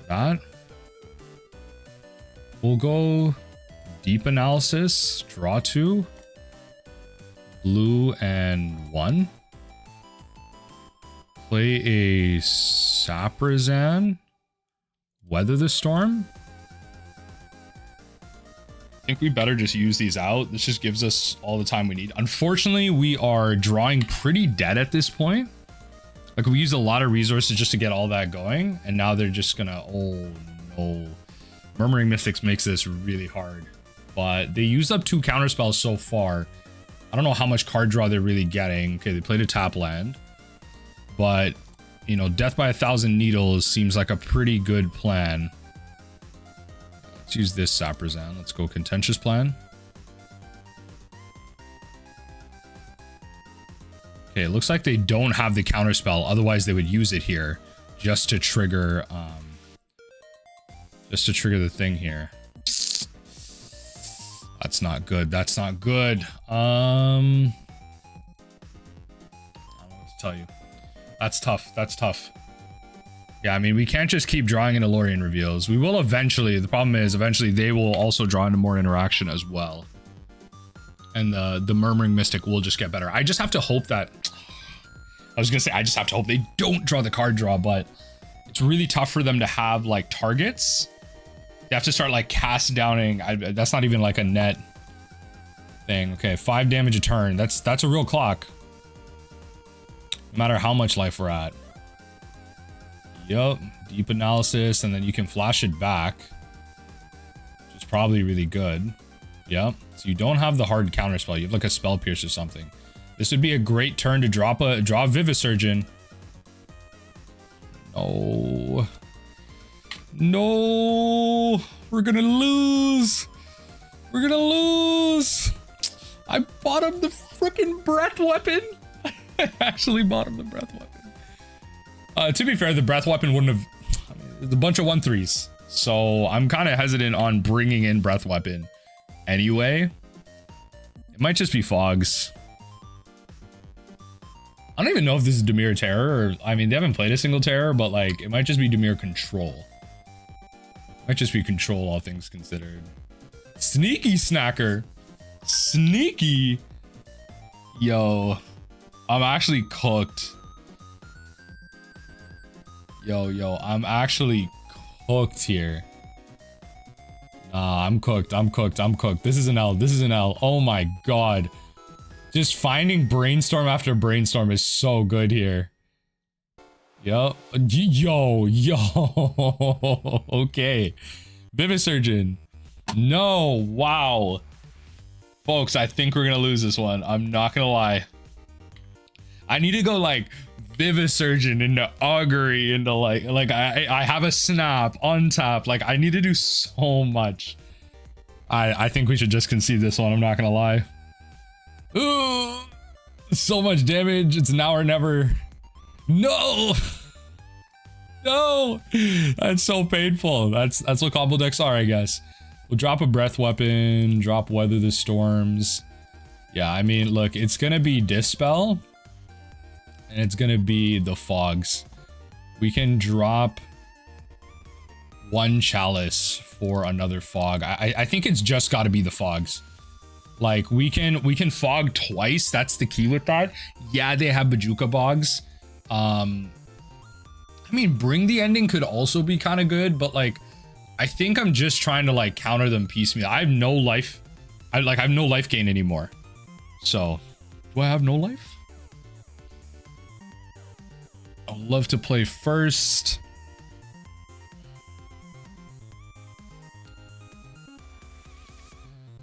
That. We'll go deep analysis, draw 2. Blue and 1. Play a Saprazzan. Weather the storm. I think we better just use these out. This just gives us all the time we need. Unfortunately, we are drawing pretty dead at this point. Like we used a lot of resources just to get all that going. And now they're just gonna, oh no. Murmuring Mystics makes this really hard. But they used up 2 counterspells so far. I don't know how much card draw they're really getting. Okay, they played a tap land. But, you know, Death by 1,000 Needles seems like a pretty good plan. Let's use this Saprazzan. Let's go Contentious Plan. Okay, it looks like they don't have the counterspell. Otherwise, they would use it here just to trigger, the thing here. That's not good. That's not good. I don't know what to tell you. That's tough. That's tough. Yeah, I mean, we can't just keep drawing into Lorien Reveals. We will eventually. The problem is eventually they will also draw into more interaction as well. And the Murmuring Mystic will just get better. I just have to hope that... I was going to say, I just have to hope they don't draw the card draw, but it's really tough for them to have, like, targets. They have to start, like, cast downing. That's not even, like, a net thing. Okay, 5 damage a turn. That's a real clock. No matter how much life we're at. Yup, deep analysis, and then you can flash it back, which is probably really good. Yep, so you don't have the hard counterspell. You have like a Spell Pierce or something. This would be a great turn to draw Vivisurgeon. No. No, we're gonna lose. We're gonna lose. I bought him the freaking breath weapon. I actually bought him the breath weapon. To be fair, the breath weapon wouldn't have... I mean, it's a bunch of 1/3s. So I'm kind of hesitant on bringing in breath weapon anyway. It might just be fogs. I don't even know if this is Dimir Terror or... I mean, they haven't played a single Terror, but like, it might just be Dimir Control. Might just be Control, all things considered. Sneaky Snacker. Sneaky. Yo. I'm actually cooked. Yo, I'm actually cooked here. I'm cooked. I'm cooked. I'm cooked. This is an L. This is an L. Oh my god. Just finding brainstorm after brainstorm is so good here. Yo. Okay. Vivisurgeon. No. Wow. Folks, I think we're gonna lose this one. I'm not gonna lie. I need to go like Vivisurgeon into Augury into like I have a snap, untap. Like I need to do so much. I think we should just concede this one. I'm not gonna lie. Ooh, so much damage. It's now or never. No. No. That's so painful. That's what combo decks are, I guess. We'll drop a breath weapon, drop Weather the Storms. Yeah, I mean, look, it's gonna be Dispel. And it's gonna be the Fogs. We can drop one Chalice for another Fog. I think it's just gotta be the Fogs. Like we can Fog twice. That's the key with that. Yeah, they have Bajuka Bogs. I mean, Bring the Ending could also be kind of good, but like I think I'm just trying to like counter them piecemeal. I have no life. I have no life gain anymore. So, do I have no life? I'd love to play first.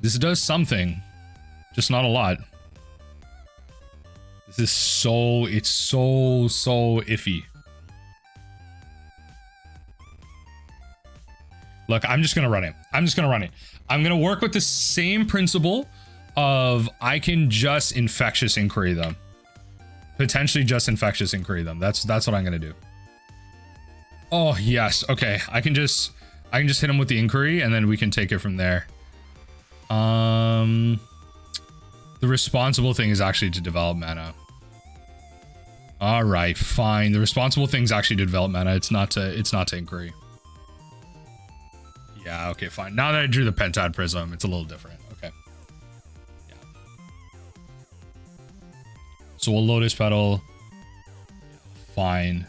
This does something, just not a lot. This is so, it's so iffy. Look, I'm just gonna run it. I'm gonna work with the same principle of I can just Infectious Inquiry them. Potentially just Infectious Inquiry them. That's what I'm gonna do. Oh yes, okay. I can just hit him with the Inquiry and then we can take it from there. The responsible thing is actually to develop mana. All right, fine. The responsible thing is actually to develop mana. It's not to Inquiry. Yeah, okay, fine. Now that I drew the Pentad Prism, it's a little different. Okay. Yeah. So we'll Lotus Petal. Fine.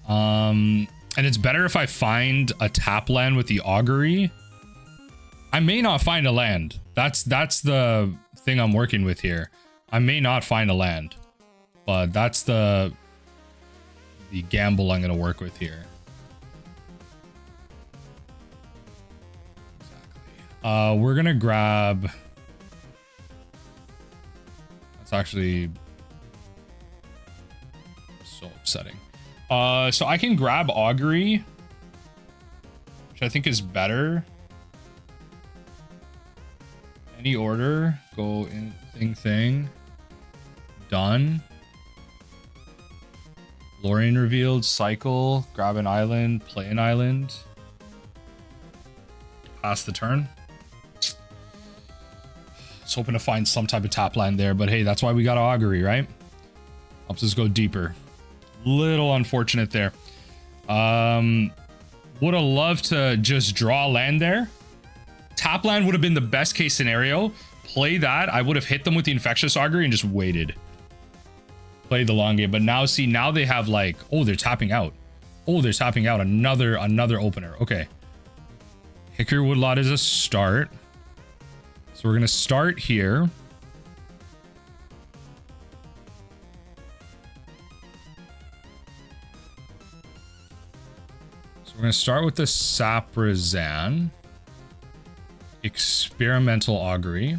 And it's better if I find a tap land with the Augury. I may not find a land. That's the thing I'm working with here. I may not find a land. But that's the gamble I'm gonna work with here. We're gonna grab. That's actually so upsetting. So I can grab Augury, which I think is better. Any order, go in thing. Done. Lorien Revealed, cycle, grab an island, play an island. Pass the turn. Was hoping to find some type of tap line there, but hey, that's why we got Augury, right? Helps us go deeper. Little unfortunate there. Would have loved to just draw land there. Tap land would have been the best case scenario. Play that. I would have hit them with the Infectious Augury and just waited. Play the long game, but now see, now they have like, oh, they're tapping out. Oh, they're tapping out another opener. Okay. Hickory Woodlot is a start. So we're gonna start here. So we're gonna start with the Saprazzan. Experimental Augury.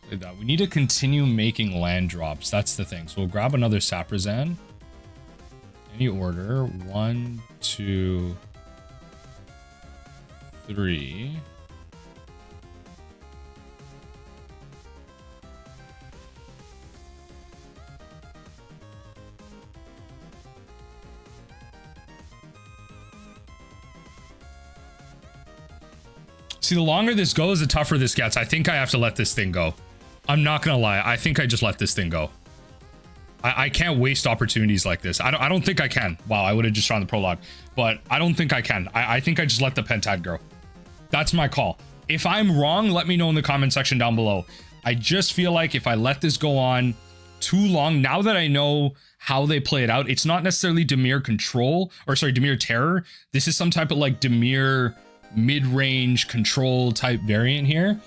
Look at that. We need to continue making land drops. That's the thing. So we'll grab another Saprazzan. Any order. 1, 2, 3. See, the longer this goes, the tougher this gets. I think I have to let this thing go. I'm not gonna lie. I think I just let this thing go. I can't waste opportunities like this. I don't think I can. Wow, I would have just drawn the prologue, but I don't think I can. I think I just let the Pentad go. That's my call. If I'm wrong, let me know in the comment section down below. I just feel like if I let this go on too long. Now that I know how they play it out, it's not necessarily Dimir control, or sorry, Dimir terror. This is some type of like Dimir mid-range control type variant here.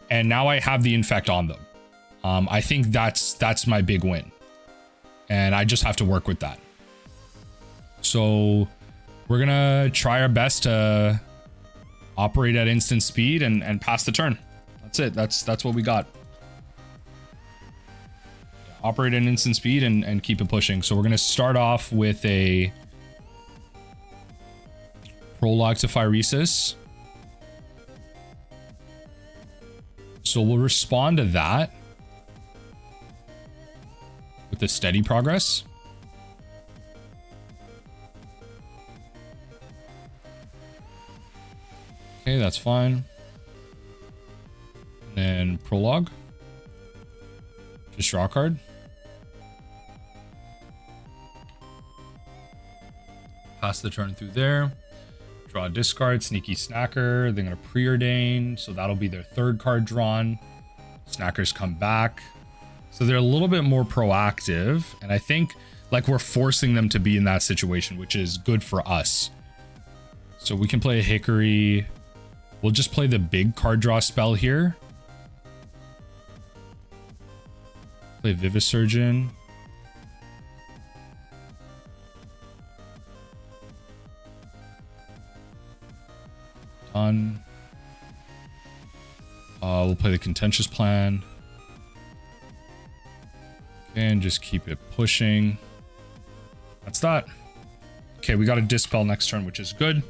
And now I have the infect on them. I think that's my big win. And I just have to work with that. So we're gonna try our best to operate at instant speed and pass the turn. That's it. That's what we got. Operate at instant speed and keep it pushing. So we're gonna start off with a Prologue to Phyresis. So we'll respond to that with a steady progress. Okay, that's fine. And then Prologue. Just draw a card. Pass the turn through there. Draw a discard, Sneaky Snacker. They're going to preordain, so that'll be their third card drawn. Snackers come back. So they're a little bit more proactive, and I think like we're forcing them to be in that situation, which is good for us. So we can play a Hickory. We'll just play the big card draw spell here. Play Vivisurgeon. Done. We'll play the Contentious Plan. And just keep it pushing. That's that. Okay, we got a Dispel next turn, which is good.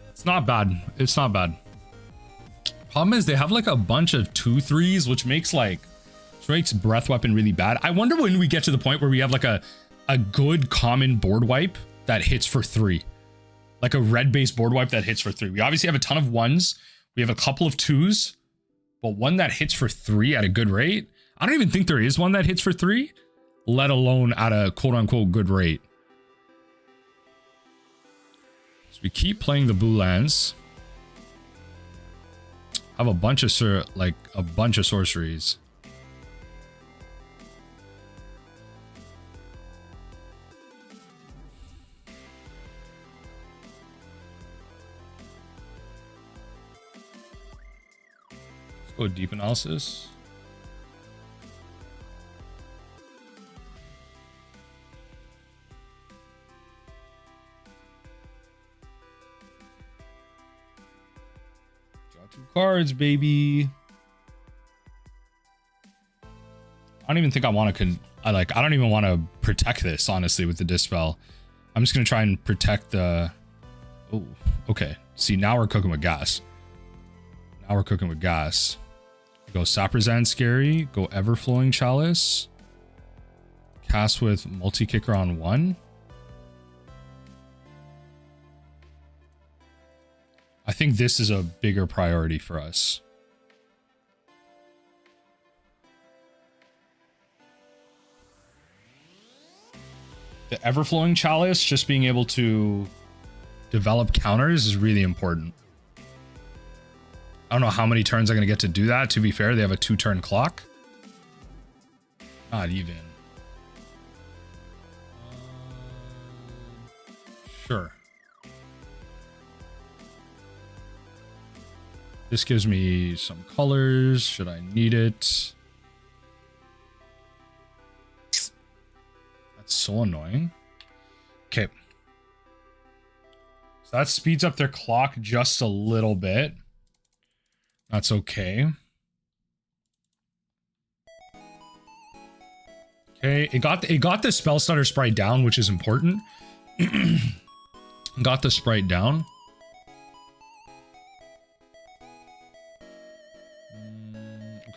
It's not bad. It's not bad. Problem is they have like a bunch of 2/3s, which makes Breath Weapon really bad. I wonder when we get to the point where we have like a good common board wipe that hits for 3. Like a red-based board wipe that hits for 3. We obviously have a ton of 1s. We have a couple of 2s, but one that hits for 3 at a good rate. I don't even think there is one that hits for 3, let alone at a quote-unquote good rate. So we keep playing the blue lands. Have a bunch of sorceries. Let's go deep analysis. Cards, baby. I don't even think I want to I don't even want to protect this, honestly, with the Dispel. I'm just gonna try and protect the... Oh, okay. See, now we're cooking with gas. Now we're cooking with gas. Go Saprazzan Skerry, go Everflowing Chalice. Cast with multi-kicker on 1. I think this is a bigger priority for us. The Everflowing Chalice, just being able to develop counters is really important. I don't know how many turns I'm going to get to do that. To be fair, they have a 2-turn clock. Not even. Sure. This gives me some colors. Should I need it? That's so annoying. Okay. So that speeds up their clock just a little bit. That's okay. Okay, it got the spell stutter sprite down, which is important. Got the sprite down.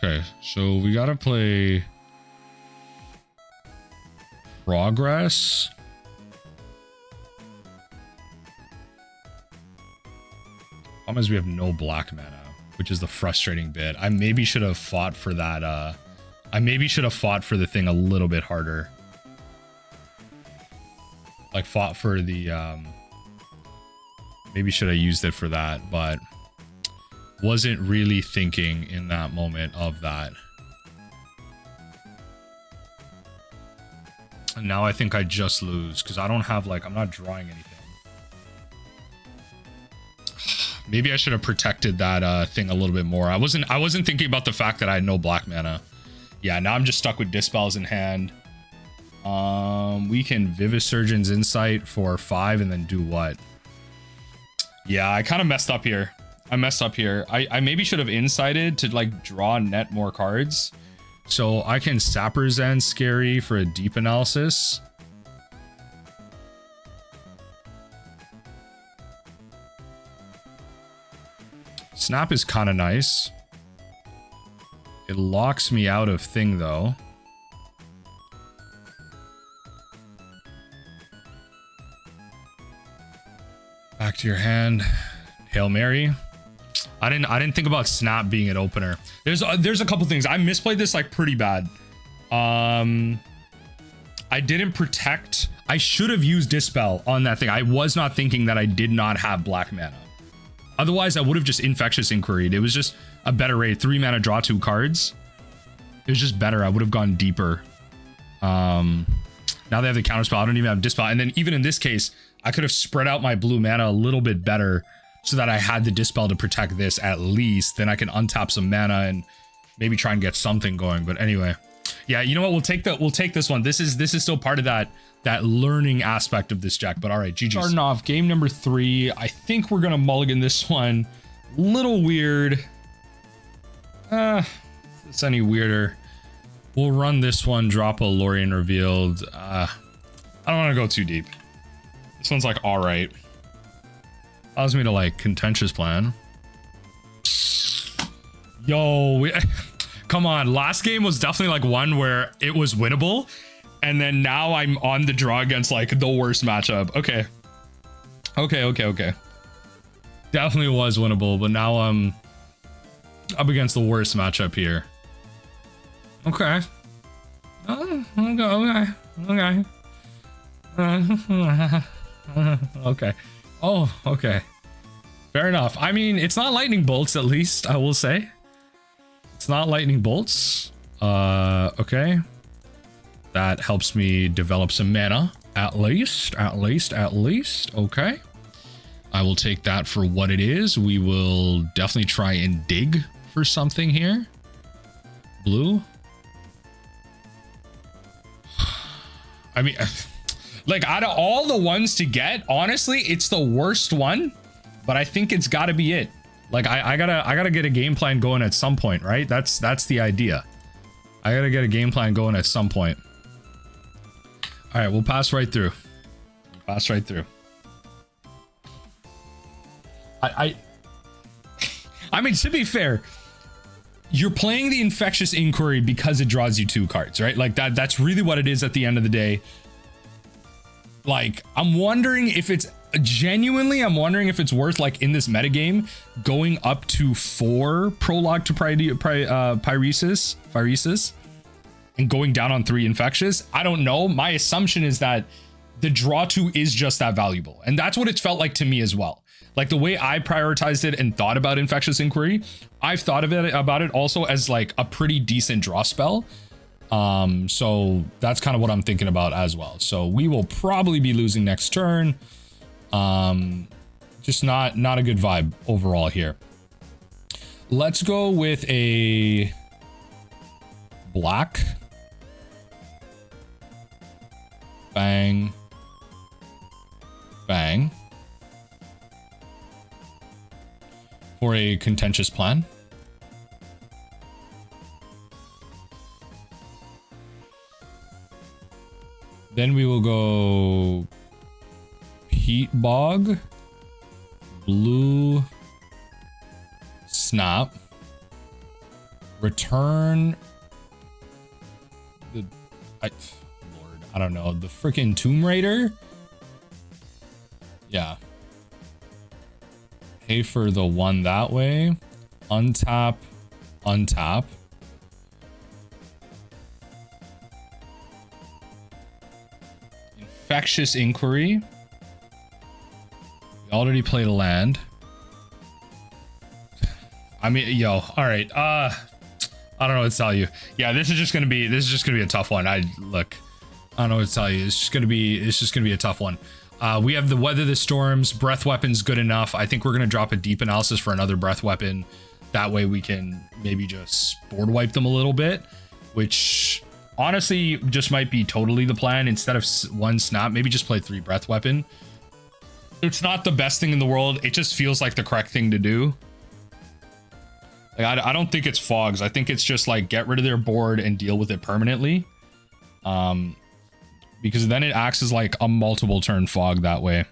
Okay, so we gotta play Progress. Problem is we have no black mana, which is the frustrating bit. I maybe should have fought for that. I maybe should have fought for the thing a little bit harder. Like fought for the, maybe should have used it for that, but wasn't really thinking in that moment of that. And now I think I just lose because I don't have like, I'm not drawing anything. Maybe I should have protected that thing a little bit more. I wasn't thinking about the fact that I had no black mana. Yeah, now I'm just stuck with Dispels in hand. We can Vivisurgeon's Insight for 5 and then do what? Yeah, I kind of messed up here. I maybe should have Insighted to like draw net more cards. So I can Saprazzan Skerry for a deep analysis. Snap is kind of nice. It locks me out of thing though. Back to your hand. Hail Mary. I didn't think about Snap being an opener. There's a couple things. I misplayed this like pretty bad. I didn't protect. I should have used Dispel on that thing. I was not thinking that I did not have black mana. Otherwise, I would have just Infectious Inquiry. It was just a better rate. 3 mana, draw 2 cards. It was just better. I would have gone deeper. Now they have the counterspell. I don't even have Dispel. And then even in this case, I could have spread out my blue mana a little bit better so that I had the Dispel to protect this at least. Then I can untap some mana and maybe try and get something going. But anyway, yeah, you know what? We'll take this one. This is still part of that learning aspect of this deck. But all right, GG. Starting off game number 3. I think we're gonna mulligan this one. Little weird. If it's any weirder, we'll run this one. Drop a Lorien Revealed. I don't want to go too deep. This one's like all right. Allows me to like Contentious Plan. Yo, come on. Last game was definitely like one where it was winnable. And then now I'm on the draw against like the worst matchup. Okay. Definitely was winnable, but now I'm up against the worst matchup here. Okay. Okay. Oh, okay. Fair enough. I mean, it's not lightning bolts, at least, I will say. It's not lightning bolts. Okay. That helps me develop some mana. At least. Okay. I will take that for what it is. We will definitely try and dig for something here. Blue. I mean, like out of all the ones to get, honestly, it's the worst one, but I think it's gotta be it. Like I gotta get a game plan going at some point, right? That's the idea. I gotta get a game plan going at some point. All right, we'll pass right through. I mean, to be fair, you're playing the Infectious Inquiry because it draws you 2 cards, right? Like that's really what it is at the end of the day. Like, I'm wondering if it's worth, like, in this metagame, going up to 4 Prologue to Phyresis and going down on 3 Infectious. I don't know. My assumption is that the draw 2 is just that valuable. And that's what it's felt like to me as well. Like, the way I prioritized it and thought about Infectious Inquiry, I've thought about it also as, like, a pretty decent draw spell. So that's kind of what I'm thinking about as well. So we will probably be losing next turn. Just not a good vibe overall here. Let's go with a black. Bang. Bang. For a Contentious Plan. Then we will go Peat Bog, blue, Snap, return the, I don't know, the freaking Tomb Raider. Yeah. Pay for the one that way. Untap, untap. Infectious Inquiry. We already played a land. I mean, yo, all right. I don't know what to tell you. Yeah, this is just gonna be a tough one. Look, I don't know what to tell you. It's just gonna be a tough one. We have the Weather the Storms. Breath Weapon's good enough. I think we're gonna drop a Deep Analysis for another Breath Weapon. That way we can maybe just board wipe them a little bit, which honestly just might be totally the plan. Instead of one snap, maybe just play 3 Breath Weapon. It's not the best thing in the world. It just feels like the correct thing to do. Like, I don't think it's fogs. I think it's just like get rid of their board and deal with it permanently. Because then it acts as like a multiple turn fog that way.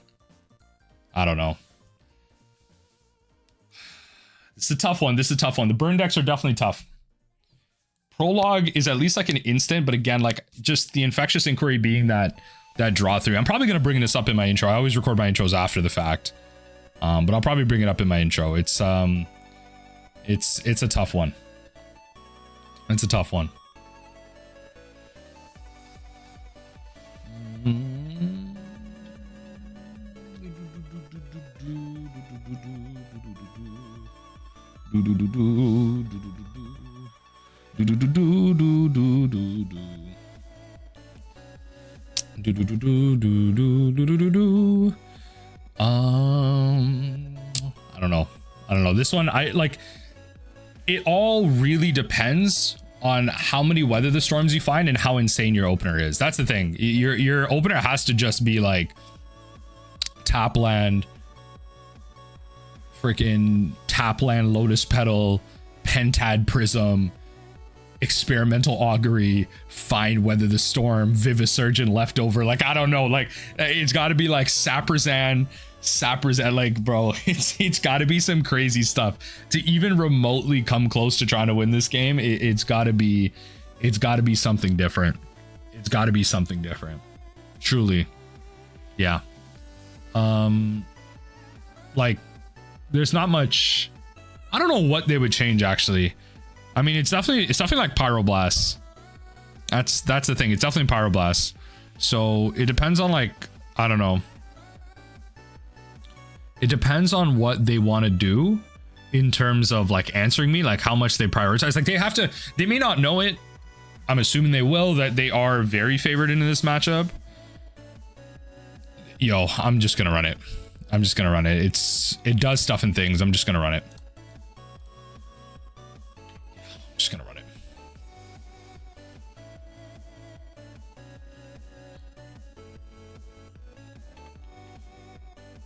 I don't know. It's a tough one. This is a tough one. The burn decks are definitely tough. Prologue is at least like an instant, but again, like just the Infectious Inquiry being that draw through. I'm probably going to bring this up in my intro. I always record my intros after the fact. But I'll probably bring it up in my intro. It's a tough one. It's a tough one. I don't know. This one, I like it all really depends on how many Weather the Storms you find and how insane your opener is. That's the thing. Your opener has to just be like tap land, freaking tap land, Lotus Petal, Pentad Prism, Experimental Augury, find Weather the Storm, Vivisurgeon leftover. Like, I don't know. Like, it's got to be like Saprazzan, like, bro, it's got to be some crazy stuff to even remotely come close to trying to win this game. It's got to be something different. It's got to be something different. Truly. Yeah. Like, there's not much. I don't know what they would change actually. I mean, it's definitely like Pyroblast. That's the thing. It's definitely Pyroblast. So it depends on, like, I don't know. It depends on what they want to do in terms of like answering me, like how much they prioritize. Like they may not know it. I'm assuming they will, that they are very favored into this matchup. Yo, I'm just gonna run it. It does stuff and things. I'm just gonna run it.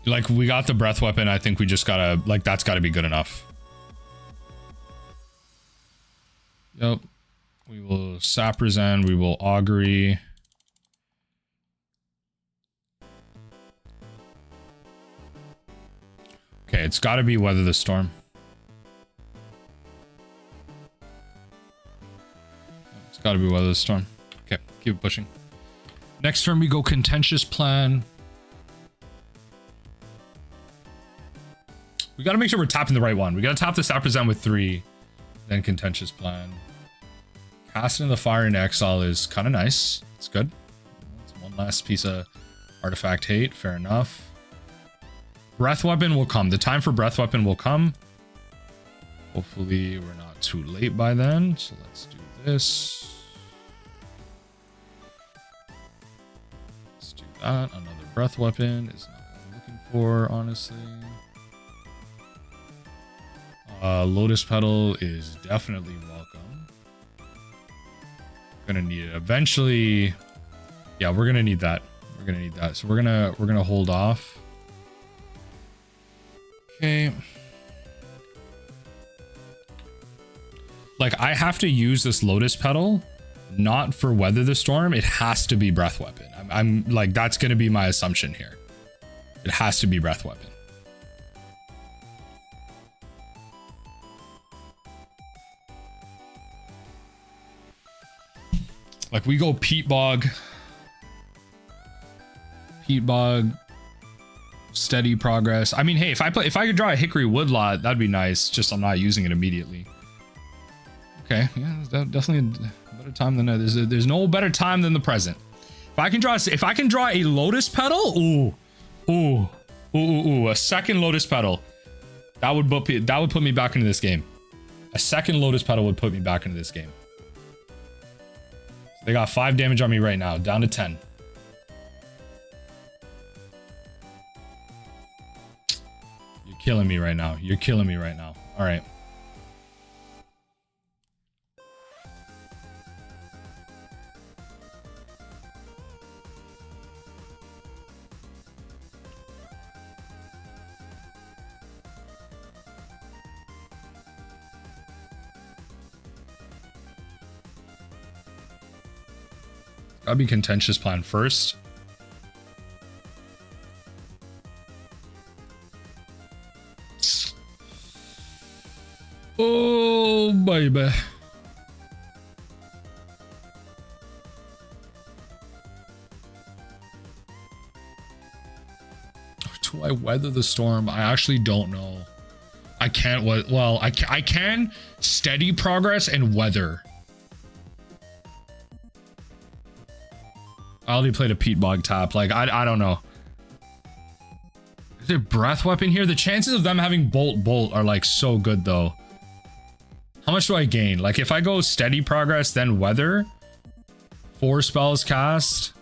Like, we got the Breath Weapon. I think we just gotta, like, that's gotta be good enough. Yep. We will Saprazzan. We will Augury. Okay, it's gotta be Weather the Storm. It's gotta be Weather the Storm. Okay, keep pushing. Next turn we go Contentious Plan. We got to make sure we're tapping the right one. We got to tap the Saprazzan with 3, then Contentious Plan. Casting the Fire in Exile is kind of nice. It's good. It's one last piece of artifact hate. Fair enough. Breath Weapon will come. The time for Breath Weapon will come. Hopefully we're not too late by then. So let's do this. Let's do that. Another Breath Weapon is not what I'm looking for, honestly. Lotus Petal is definitely welcome. Gonna need it eventually. Yeah, we're gonna need that. So we're gonna hold off. Okay. Like, I have to use this Lotus Petal, not for Weather the Storm. It has to be Breath Weapon. I'm like, that's gonna be my assumption here. It has to be Breath Weapon. Like, we go Peat Bog, steady progress. I mean, hey, if I could draw a Hickory Woodlot, that'd be nice. Just I'm not using it immediately. Okay, yeah, definitely a better time than there's no better time than the present. If I can draw a Lotus Petal, a second Lotus Petal, that would put me back into this game. A second Lotus Petal would put me back into this game. They got 5 damage on me right now, down to 10. You're killing me right now. You're killing me right now. All right. Gotta be Contentious Plan first. Oh, baby. Do I weather the storm? I actually don't know. I can't, well, I can steady progress and weather. I already played a Peat Bog tap. Like, I don't know. Is there breath weapon here? The chances of them having bolt are like so good though. How much do I gain? Like if I go steady progress, then weather, 4 spells cast.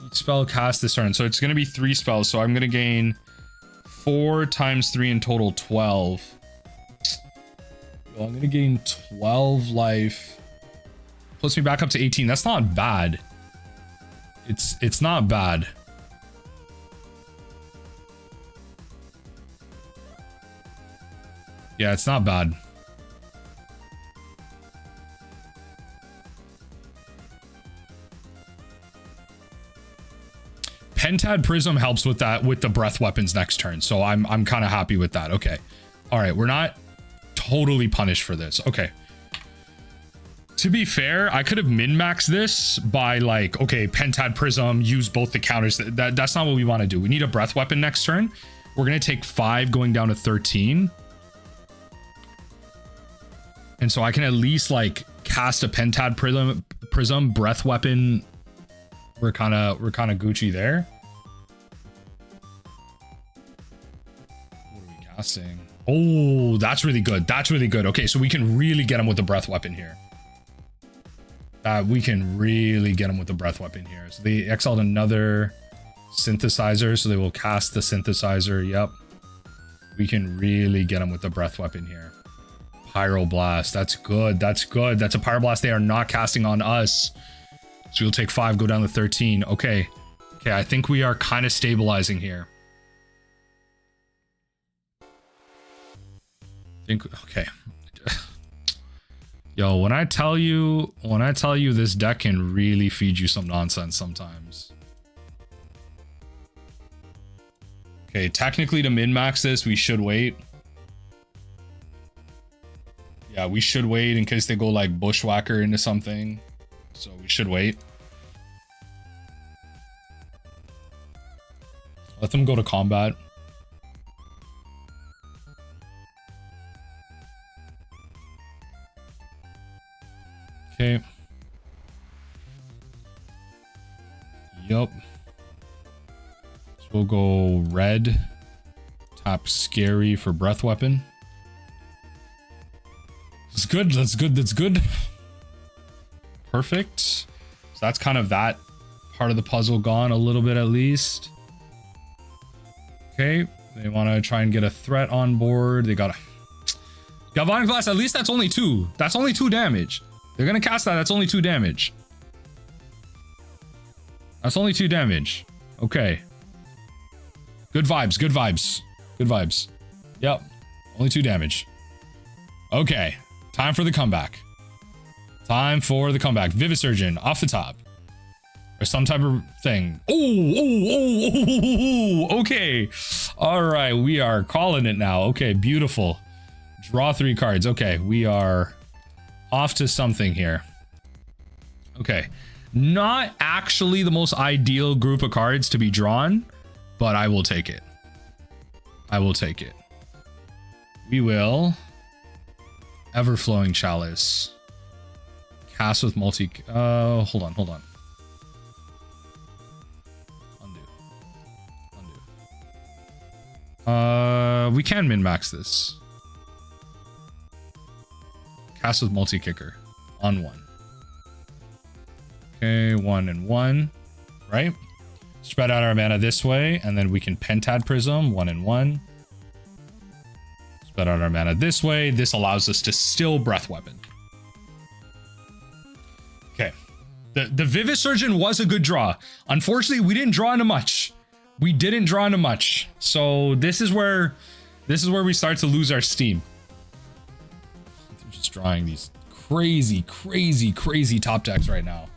Each spell cast this turn. So it's going to be 3 spells. So I'm going to gain 4 times 3 in total, 12. Well, I'm going to gain 12 life. Puts me back up to 18. That's not bad. It's not bad. Yeah, it's not bad. Pentad Prism helps with that, with the breath weapons next turn. So I'm kind of happy with that. Okay. All right. We're not totally punished for this. Okay. To be fair, I could have min-maxed this by like, okay, Pentad Prism, use both the counters. That's not what we want to do. We need a breath weapon next turn. We're going to take 5 going down to 13. And so I can at least like cast a Pentad Prism breath weapon. We're kind of Gucci there. What are we casting? Oh, that's really good. That's really good. Okay, so we can really get him with the breath weapon here. We can really get him with the breath weapon here. So they exiled another synthesizer, so they will cast the synthesizer. Yep. We can really get him with the breath weapon here. Pyroblast. That's good. That's good. That's a Pyroblast they are not casting on us. So you'll take 5, go down to 13. Okay. Okay, I think we are kind of stabilizing here. Okay. Yo, when I tell you this deck can really feed you some nonsense sometimes. Okay, technically to min-max this, we should wait. Yeah, we should wait in case they go like Bushwhacker into something. So we should wait. Let them go to combat. Okay. Yup. So we'll go red. Tap Skerry for breath weapon. That's good. That's good. That's good. Perfect. So that's kind of that part of the puzzle gone a little bit at least. Okay. They want to try and get a threat on board. They got a Galvanic Blast. At least that's only 2. That's only 2 damage. They're going to cast that. That's only 2 damage. That's only 2 damage. Okay. Good vibes. Good vibes. Good vibes. Yep. Only 2 damage. Okay. Time for the comeback. Time for the comeback. Vivisurgeon off the top. Or some type of thing. Oh, okay. All right. We are calling it now. Okay. Beautiful. Draw 3 cards. Okay. We are off to something here. Okay. Not actually the most ideal group of cards to be drawn, but I will take it. I will take it. We will Everflowing Chalice. Cast with multi... hold on. Undo. We can min-max this. Cast with multi-kicker on 1. Okay, 1 and 1, right? Spread out our mana this way, and then we can Pentad Prism, 1 and 1. Spread out our mana this way. This allows us to still Breath Weapon. Okay. The Vivisurgeon was a good draw. Unfortunately, we didn't draw into much. We didn't draw into much. So this is where we start to lose our steam. I'm just drawing these crazy, crazy, crazy top decks right now.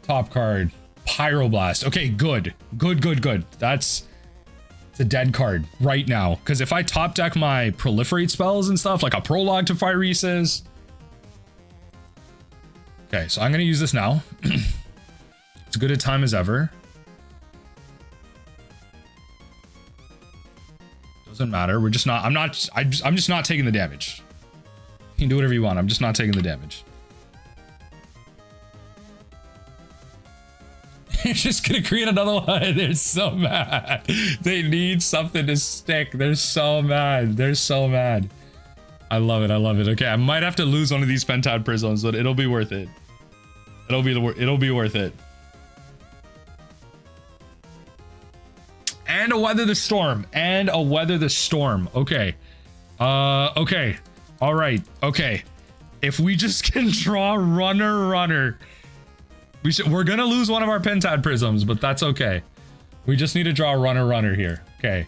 Top card, Pyroblast. Okay, good. Good, good, good. That's a dead card right now. Because if I top deck my proliferate spells and stuff, like a Prologue to Phyresis. Okay, so I'm going to use this now. It's good a time as ever. Doesn't matter. We're just not, I'm just not taking the damage. You can do whatever you want. I'm just not taking the damage. You're just gonna create another one. They're so mad. They need something to stick. They're so mad. They're so mad. I love it. I love it. Okay, I might have to lose one of these Pentad Prisms, but it'll be worth it. It'll be worth it. And a Weather the Storm. And a Weather the Storm. Okay. Okay. All right. Okay. If we just can draw runner. We're gonna lose one of our Pentad Prisms, but that's okay. We just need to draw runner here. Okay.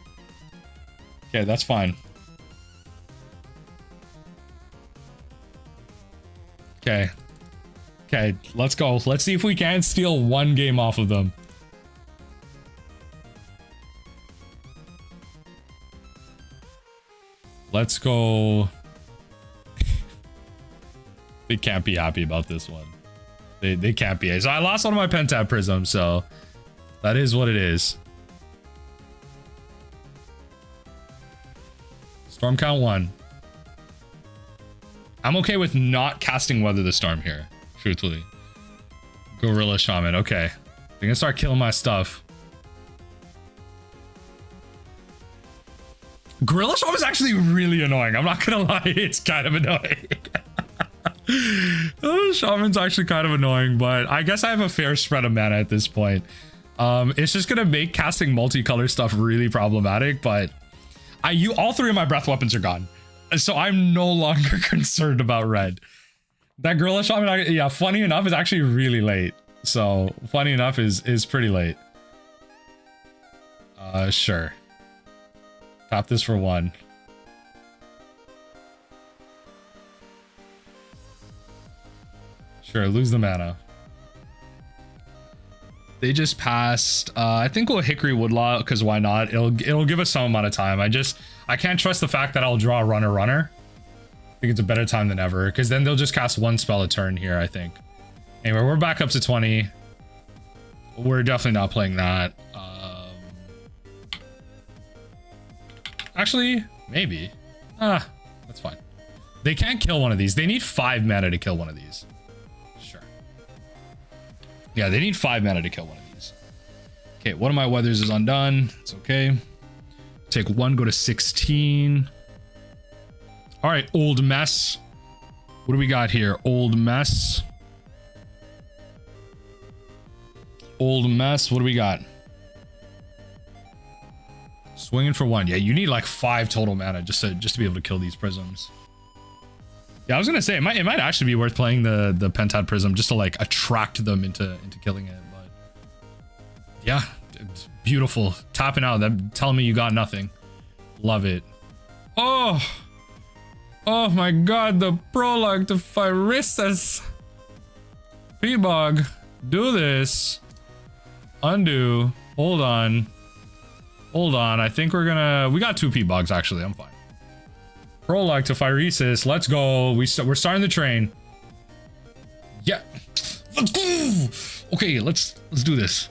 Okay, that's fine. Okay. Okay, let's go. Let's see if we can steal one game off of them. Let's go. They can't be happy about this one. They can't be. So I lost one of my Pentad Prisms, so that is what it is. Storm count 1. I'm okay with not casting Weather the Storm here, truthfully. Gorilla Shaman, okay. They're gonna start killing my stuff. Gorilla Shaman is actually really annoying. I'm not gonna lie, it's kind of annoying. Oh, Shaman's actually kind of annoying, but I guess I have a fair spread of mana at this point. It's just gonna make casting multicolor stuff really problematic, but all 3 of my breath weapons are gone, so I'm no longer concerned about red. That Gorilla Shaman, yeah, funny enough, is actually really late. So funny enough is pretty late. Sure. Tap this for 1. Sure, lose the mana. They just passed. I think we'll Hickory Woodlot, because why not? It'll give us some amount of time. I can't trust the fact that I'll draw runner. I think it's a better time than ever, because then they'll just cast 1 spell a turn here, I think. Anyway, we're back up to 20. We're definitely not playing that. Actually, maybe. That's fine. They can't kill one of these. They need 5 mana to kill one of these. Sure. Yeah, they need 5 mana to kill one of these. Okay, one of my weathers is undone. It's okay. Take 1, go to 16. All right, Old Mess. What do we got here? Old Mess. Old Mess. What do we got? Swinging for 1. Yeah, you need like 5 total mana just to be able to kill these prisms. Yeah, I was gonna say it might actually be worth playing the Pentad Prism just to like attract them into killing it. But yeah, it's beautiful. Tapping out. That telling me you got nothing. Love it. Oh my god, the Prologue to Phyresis. Peat Bog. Do this. Undo. Hold on. Hold on. I think we got 2 Peat Bogs actually. I'm fine. Prologue to Phyresis. Let's go. We're starting the train. Yeah. Let's go. Okay, let's do this.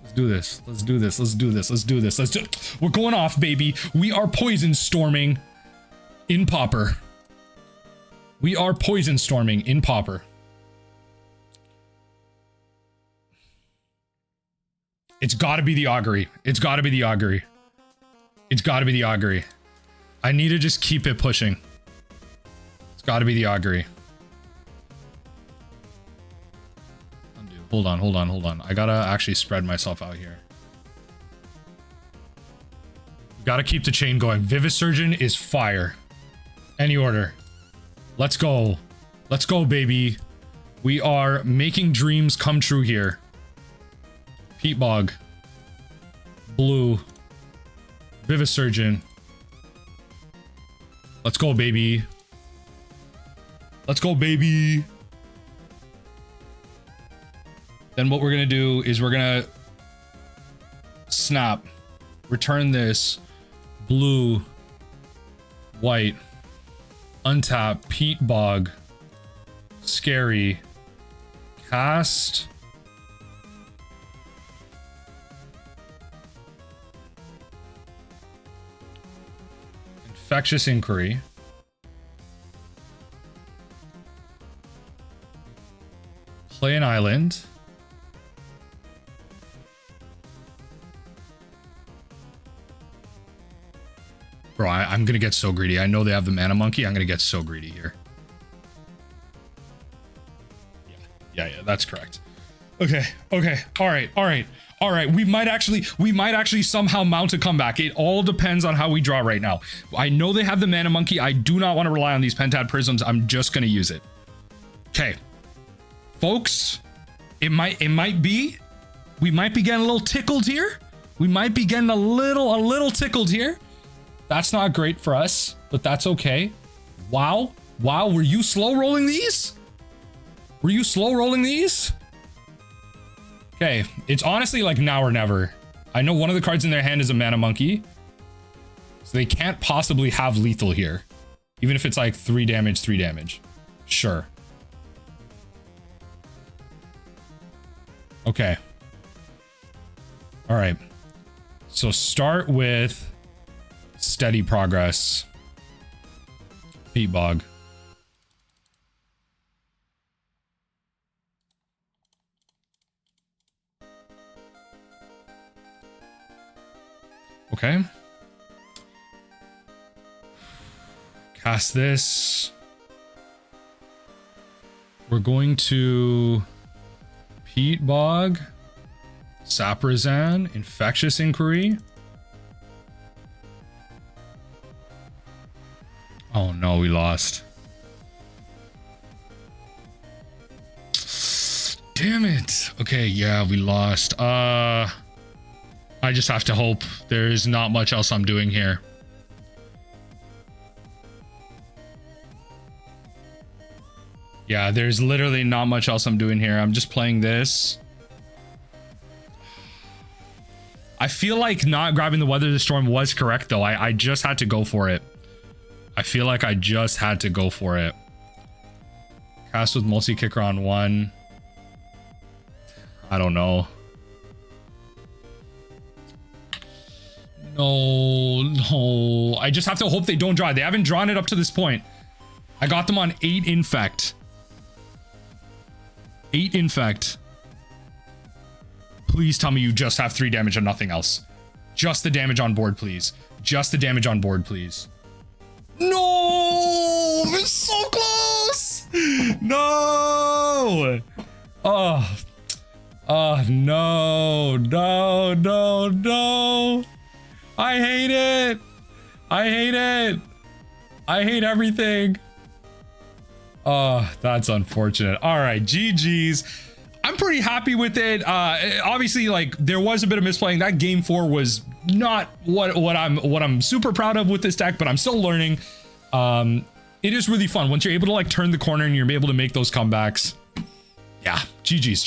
Let's do this. Let's do this. Let's do this. Let's do this. We're going off, baby. We are poison storming in Pauper. We are poison storming in Pauper. It's got to be the Augury. It's got to be the Augury. It's got to be the Augury. I need to just keep it pushing. It's got to be the Augury. Hold on. I gotta actually spread myself out here. Gotta keep the chain going. Vivisurgeon is fire. Any order. Let's go. Let's go, baby. We are making dreams come true here. Peat Bog. Blue. Vivisurgeon. Let's go, baby. Let's go, baby. Then what we're gonna do is we're gonna snap. Return this. Blue. White. Untap. Peat Bog. Scary. Cast. Infectious Inquiry. Play an island. Bro, I'm gonna get so greedy. I know they have the mana monkey. I'm gonna get so greedy here. Yeah, that's correct. Okay. All right. We might actually somehow mount a comeback. It all depends on how we draw right now. I know they have the mana monkey. I do not want to rely on these Pentad Prisms. I'm just gonna use it. Okay, folks, it might be. We might be getting a little tickled here. We might be getting a little tickled here. That's not great for us, but that's okay. Wow, were you slow rolling these? Okay, it's honestly like now or never. I know one of the cards in their hand is a mana monkey, so they can't possibly have lethal here. Even if it's like 3 damage. Sure. Okay. All right. So start with steady progress. Peat Bog. Okay. Cast this. We're going to Peat Bog, Saprazzan, Infectious Inquiry. Oh no, we lost. Damn it. Okay, yeah, we lost. I just have to hope there's not much else I'm doing here. Yeah, there's literally not much else I'm doing here. I'm just playing this. I feel like not grabbing the Weather the Storm was correct, though. I just had to go for it. I feel like I just had to go for it. Cast with multi-kicker on 1. I don't know. No. I just have to hope they don't draw. They haven't drawn it up to this point. I got them on 8 infect. 8 infect. Please tell me you just have 3 damage and nothing else. Just the damage on board, please. Just the damage on board, please. No! It's so close! No! Oh, no. I hate it. I hate everything. Oh, that's unfortunate. All right, GG's. I'm pretty happy with it. Obviously, like, there was a bit of misplaying. That game 4 was not what I'm super proud of with this deck, but I'm still learning. It is really fun once you're able to like turn the corner and you're able to make those comebacks. Yeah, GG's.